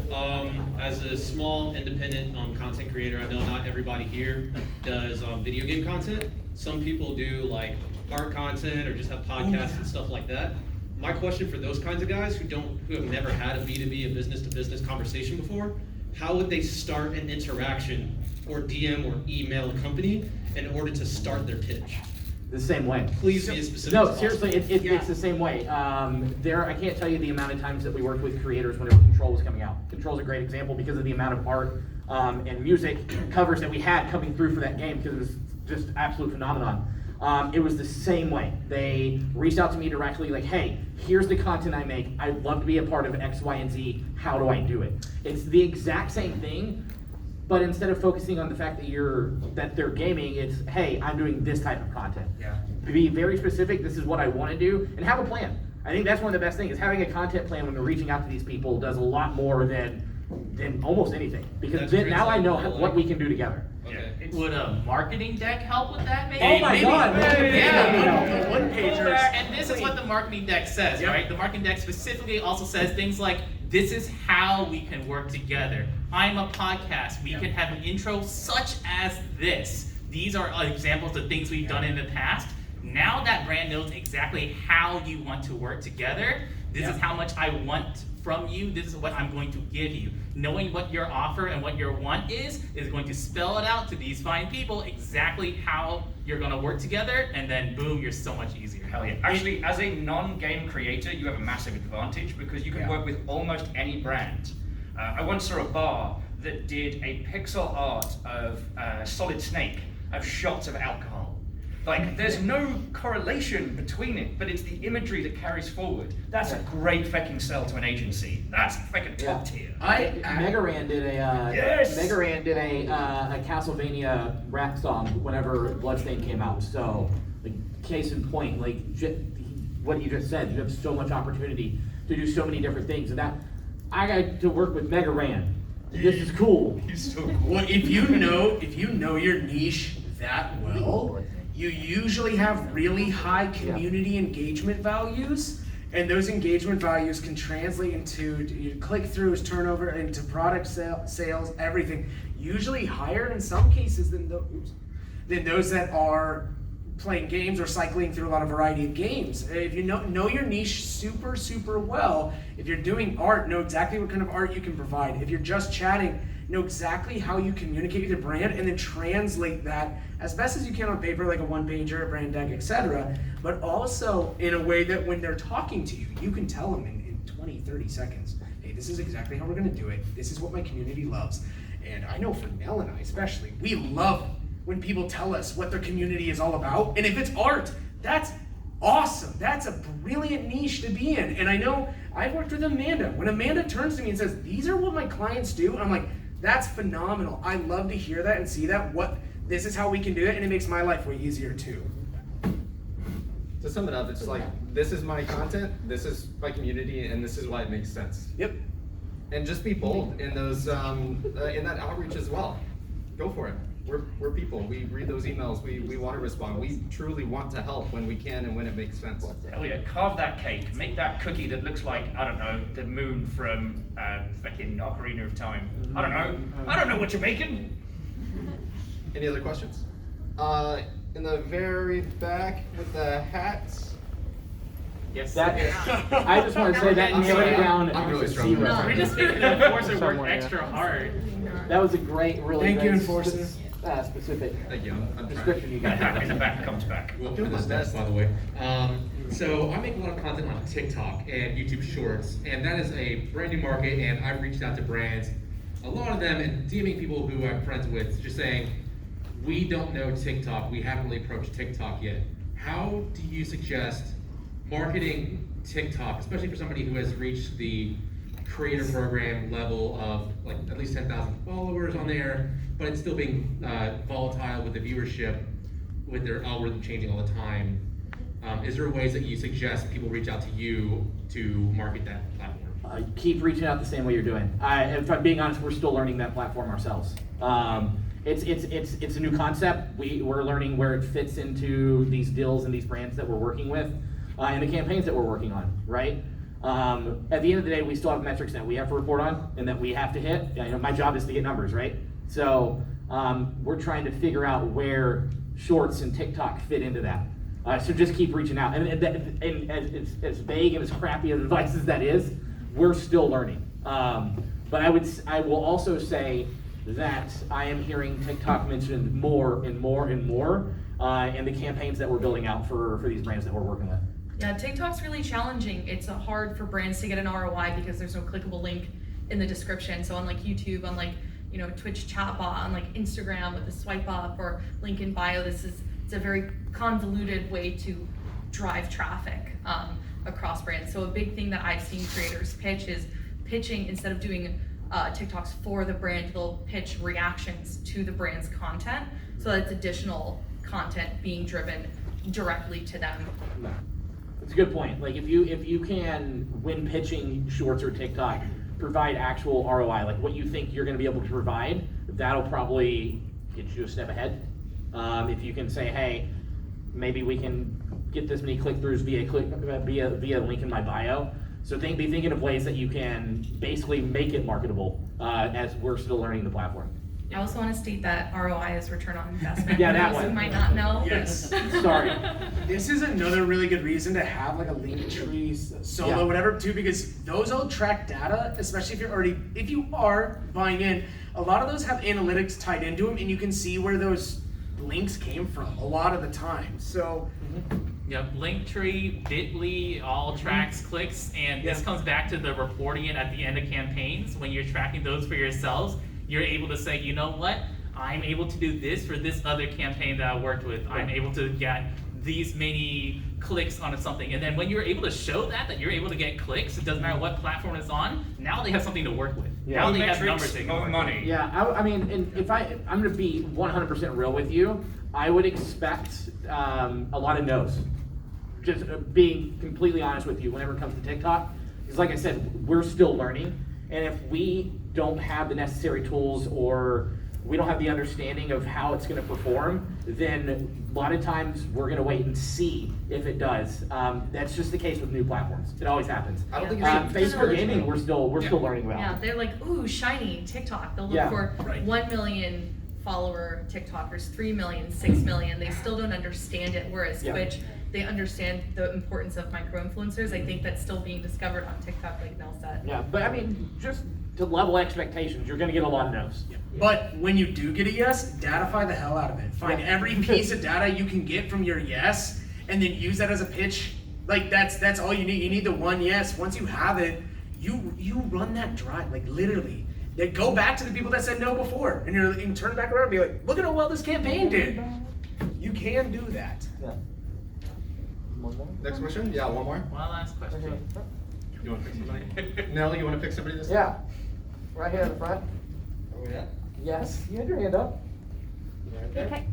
as a small independent content creator, I know not everybody here does video game content. Some people do like art content or just have podcasts and stuff like that. My question for those kinds of guys who have never had a B2B, a business to business conversation before, how would they start an interaction or DM or email a company in order to start their pitch? The same way. Please be as specific No, as seriously, possible. it's the same way. I can't tell you the amount of times that we worked with creators whenever Control was coming out. Control's a great example because of the amount of art and music covers that we had coming through for that game, because it was just absolute phenomenon. It was the same way. They reached out to me directly, like, hey, here's the content I make. I'd love to be a part of X, Y, and Z. How do I do it? It's the exact same thing, but instead of focusing on the fact that they're gaming, it's, hey, I'm doing this type of content. Yeah. Be very specific. This is what I want to do, and have a plan. I think that's one of the best things, is having a content plan when you're reaching out to these people does a lot more than almost anything, because That's then now I know transferable, what we can do together. Okay. Would a marketing deck help with that, maybe? Oh my God! Yeah. One pagers. And this is what the marketing deck says, right? The marketing deck specifically also says things like, this is how we can work together. I'm a podcast. We can have an intro such as this. These are examples of things we've done in the past. Now that brand knows exactly how you want to work together, this is how much I want from you. This is what I'm going to give you. Knowing what your offer and what your want is going to spell it out to these fine people exactly how you're going to work together, and then boom, you're so much easier. Hell yeah. Actually, as a non-game creator, you have a massive advantage because you can work with almost any brand. I once saw a bar that did a pixel art of Solid Snake of shots of alcohol. Like, there's no correlation between it, but it's the imagery that carries forward. That's a great fucking sell to an agency. That's fucking top tier. Megaran did a Castlevania rap song whenever Bloodstain came out. So, like, case in point, like what you just said, you have so much opportunity to do so many different things, and that I got to work with Megaran. This is cool. He's so cool. Well, if you know your niche that well, you usually have really high community engagement values, and those engagement values can translate into your click-throughs, turnover, into product sales, everything. Usually higher in some cases than than those that are playing games or cycling through a lot of variety of games. If you know your niche super, super well, if you're doing art, know exactly what kind of art you can provide. If you're just chatting, know exactly how you communicate with your brand and then translate that as best as you can on paper, like a one-pager, a brand deck, etc. But also in a way that when they're talking to you, you can tell them in 20, 30 seconds, hey, this is exactly how we're gonna do it. This is what my community loves. And I know for Nell and I especially, we love when people tell us what their community is all about. And if it's art, that's awesome. That's a brilliant niche to be in. And I know I've worked with Amanda. When Amanda turns to me and says, these are what my clients do, I'm like, that's phenomenal. I love to hear that and see that. This is how we can do it, and it makes my life way easier too. To sum it up, it's like, this is my content, this is my community, and this is why it makes sense. Yep. And just be bold in those in that outreach as well. Go for it. We're people. We read those emails. We want to respond. We truly want to help when we can and when it makes sense. Hell yeah, carve that cake, make that cookie that looks like, I don't know, the moon from fucking Ocarina of Time. I don't know what you're making. Any other questions? In the very back with the hats. Yes. I just want to say that I'm nailed it sorry, down. I'm really to struggling. zero. No. We're just making the enforcer work Someone, yeah. extra hard. That was a great, really Thank you, great Enforcer. specific Thank you. I'm description you got. In the back comes back. Well, Doing for my this next, best. by the way. So I make a lot of content on TikTok and YouTube Shorts, and that is a brand new market. And I've reached out to brands, a lot of them, and DMing people who I'm friends with, just saying, we don't know TikTok. We haven't really approached TikTok yet. How do you suggest marketing TikTok, especially for somebody who has reached the creator program level of like at least 10,000 followers on there, but it's still being volatile with the viewership, with their algorithm changing all the time? Is there ways that you suggest people reach out to you to market that platform? Keep reaching out the same way you're doing. If I'm being honest, we're still learning that platform ourselves. It's a new concept. We're learning where it fits into these deals and these brands that we're working with, and the campaigns that we're working on, right? At the end of the day, we still have metrics that we have to report on and that we have to hit. You know, my job is to get numbers, right? So we're trying to figure out where Shorts and TikTok fit into that. So just keep reaching out. And as vague and as crappy of advice as that is, we're still learning. But I will also say that I am hearing TikTok mentioned more and more and more in the campaigns that we're building out for these brands that we're working with. Yeah, TikTok's really challenging. It's hard for brands to get an ROI because there's no clickable link in the description. So unlike YouTube, unlike Twitch chatbot, unlike Instagram with the swipe up or link in bio, it's a very convoluted way to drive traffic across brands. So a big thing that I've seen creators pitch is pitching, instead of doing TikToks for the brand, they'll pitch reactions to the brand's content. So that's additional content being driven directly to them. It's a good point. Like if you can, when pitching Shorts or TikTok, provide actual ROI, like what you think you're going to be able to provide, that'll probably get you a step ahead. If you can say, hey, maybe we can get this many click-throughs via link in my bio. So be thinking of ways that you can basically make it marketable as we're still learning the platform. I also want to state that ROI is return on investment. Yeah, that For those one. who might not know. Yes. Sorry. This is another really good reason to have like a link tree, solo, Yeah. whatever, too, because those all track data, especially if you are buying in. A lot of those have analytics tied into them, and you can see where those links came from a lot of the time. So. Yep, Linktree, Bitly, all tracks clicks, and this Yeah. comes back to the reporting it at the end of campaigns. When you're tracking those for yourselves, you're able to say, you know what, I'm able to do this for this other campaign that I worked with. I'm able to get these many clicks on something. And then when you're able to show that you're able to get clicks, it doesn't matter what platform it's on, now they have something to work with. Yeah. Now they Metrics, have numbers they can more work money. with. Yeah, I mean, and if I'm going to be 100% real with you, I would expect a lot of no's. Just being completely honest with you whenever it comes to TikTok, because like I said, we're still learning, and if we don't have the necessary tools or we don't have the understanding of how it's going to perform, then a lot of times we're going to wait and see if it does. That's just the case with new platforms. It always happens. I don't think it's Facebook gaming, we're still learning about. Yeah, they're like, ooh, shiny TikTok. They'll look Yeah, for right. 1 million follower TikTokers, 3 million, 6 million, they still don't understand it, whereas Yeah. Twitch, they understand the importance of micro-influencers. I think that's still being discovered on TikTok, like Mel said. Yeah, but I mean, just to level expectations, you're gonna get a lot of no's. But when you do get a yes, datafy the hell out of it. Find Yeah. every piece of data you can get from your yes, and then use that as a pitch. Like that's all you need. You need the one yes. Once you have it, you run that drive, like literally. They go back to the people that said no before, and you can turn back around and be like, look at how well this campaign did. You can do that. Yeah. One more? Next question? Yeah, one more. One last question. You want to pick somebody? Nelly, you want to pick somebody this Yeah. Right here in the front. Oh, yeah? Yes, you had your hand up. Okay.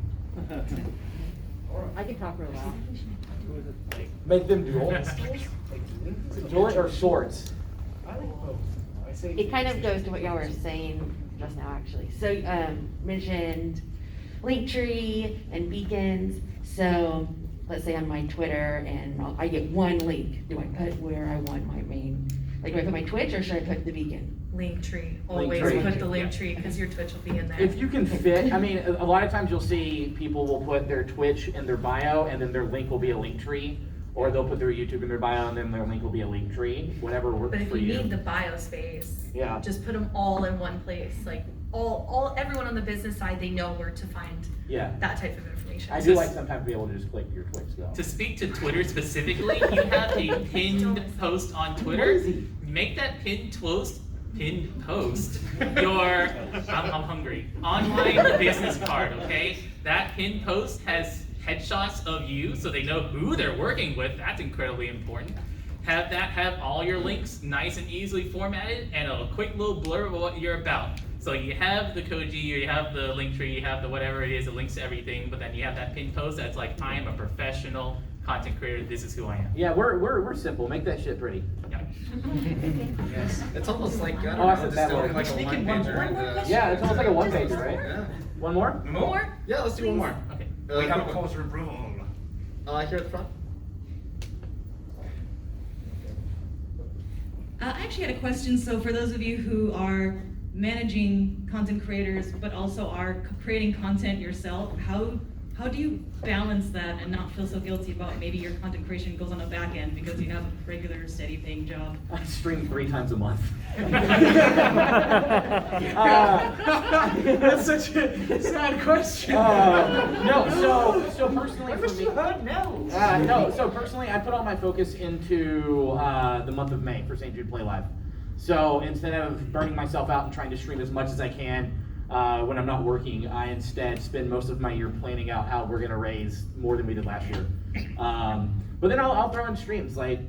I can talk real loud. Make them duel. Duel or swords? It kind of goes to what y'all were saying just now, actually. So, mentioned Linktree and beacons. So, let's say on my Twitter, and I get one link. Do I put where I want my main? Like, do I put my Twitch or should I put the beacon? Linktree, always Linktree. put the Linktree, because your Twitch will be in there. If you can fit, I mean, a lot of times you'll see people will put their Twitch in their bio, and then their link will be a link tree, or they'll put their YouTube in their bio, and then their link will be a link tree. Whatever works But if for you you. need the bio space, Yeah. just put them all in one place. Like everyone on the business side, they know where to find Yeah. that type of information. I do like sometimes to be able to just click your Twitch though. To speak to Twitter specifically, you have a pinned post on Where Twitter. is he? Make that pinned post your I'm hungry online business card, okay? That pinned post has headshots of you so they know who they're working with. That's incredibly important. Have all your links nice and easily formatted, and a quick little blurb of what you're about. So you have the Koji, or you have the link tree, you have the whatever it is that links to everything, but then you have that pinned post that's like, I am a professional content creator, this is who I am. Yeah, we're simple. Make that shit pretty. Yeah. Yes. It's almost like, I don't Oh, that's know, a just bad doing one. like a Sneaking one-pager. Yeah, it's almost like a one pager, right? Yeah. One more? More? Yeah, let's do one more. Okay. We have a quick call one. to approval. Here at the front. I actually had a question. So for those of you who are managing content creators, but also are creating content yourself, how do you balance that and not feel so guilty about maybe your content creation goes on a back end because you have a regular, steady paying job? I stream 3 times a month. That's such a sad question. No, so personally for me, so personally, I put all my focus into the month of May for St. Jude Play Live. So instead of burning myself out and trying to stream as much as I can when I'm not working, I instead spend most of my year planning out how we're gonna raise more than we did last year. But then I'll throw in streams like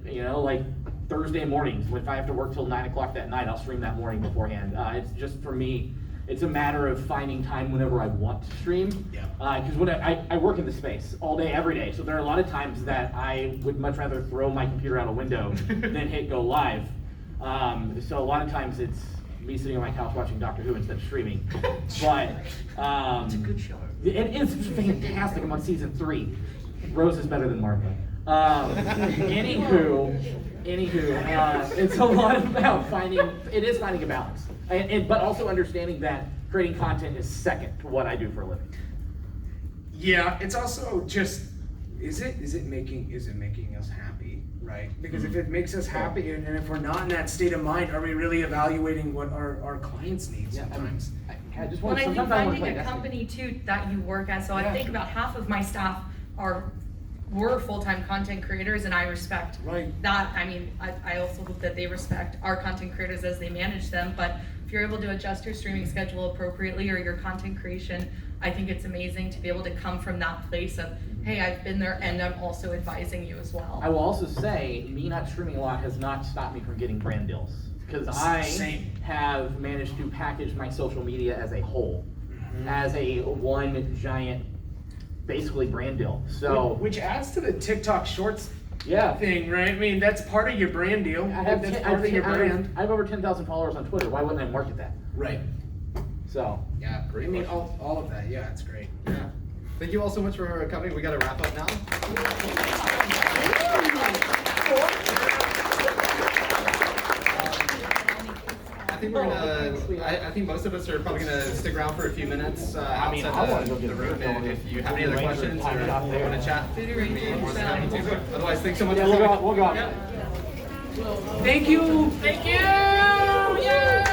Thursday mornings. If I have to work till 9 o'clock that night, I'll stream that morning beforehand. It's just for me. It's a matter of finding time whenever I want to stream. Yeah. Because when I work in the space all day, every day, so there are a lot of times that I would much rather throw my computer out a window than hit go live. So a lot of times it's me sitting on my couch watching Doctor Who instead of streaming. But It's a good show. it is fantastic. I'm on season 3. Rose is better than Martha. Anywho, it's a lot about finding a balance. But also understanding that creating content is second to what I do for a living. Yeah, it's also just, is it making us happy, right? Because if it makes us happy, and if we're not in that state of mind, are we really evaluating what our clients need sometimes? I just Well, want I think sometimes I want to finding play a Destiny. company too that you work at, so Yeah. I think about half of my staff were full-time content creators, and I respect Right. that. I mean, I also hope that they respect our content creators as they manage them, but if you're able to adjust your streaming schedule appropriately or your content creation, I think it's amazing to be able to come from that place of, hey, I've been there and I'm also advising you as well. I will also say, me not streaming a lot has not stopped me from getting brand deals. Because I Same. have managed to package my social media as a whole, as a one giant, basically brand deal. So, Which adds to the TikTok Shorts yeah. thing, right? I mean, that's part of your brand deal. I have, That's 10 part of your brand. I have over 10,000 followers on Twitter. Why wouldn't I market that? Right. So, Yeah, Great I mean, question. all of that. Yeah, it's great. Yeah. Thank you all so much for coming. We got to wrap up now. think we're gonna. I think most of us are probably gonna stick around for a few minutes I mean, I outside wanna go the get a beer room. And going. if you have any other Ranger questions or time it out there. want to chat, we'd be more than happy to. Otherwise, thanks so much. Yeah, for we'll coming. go. We'll go. Thank you. Thank you! Yay!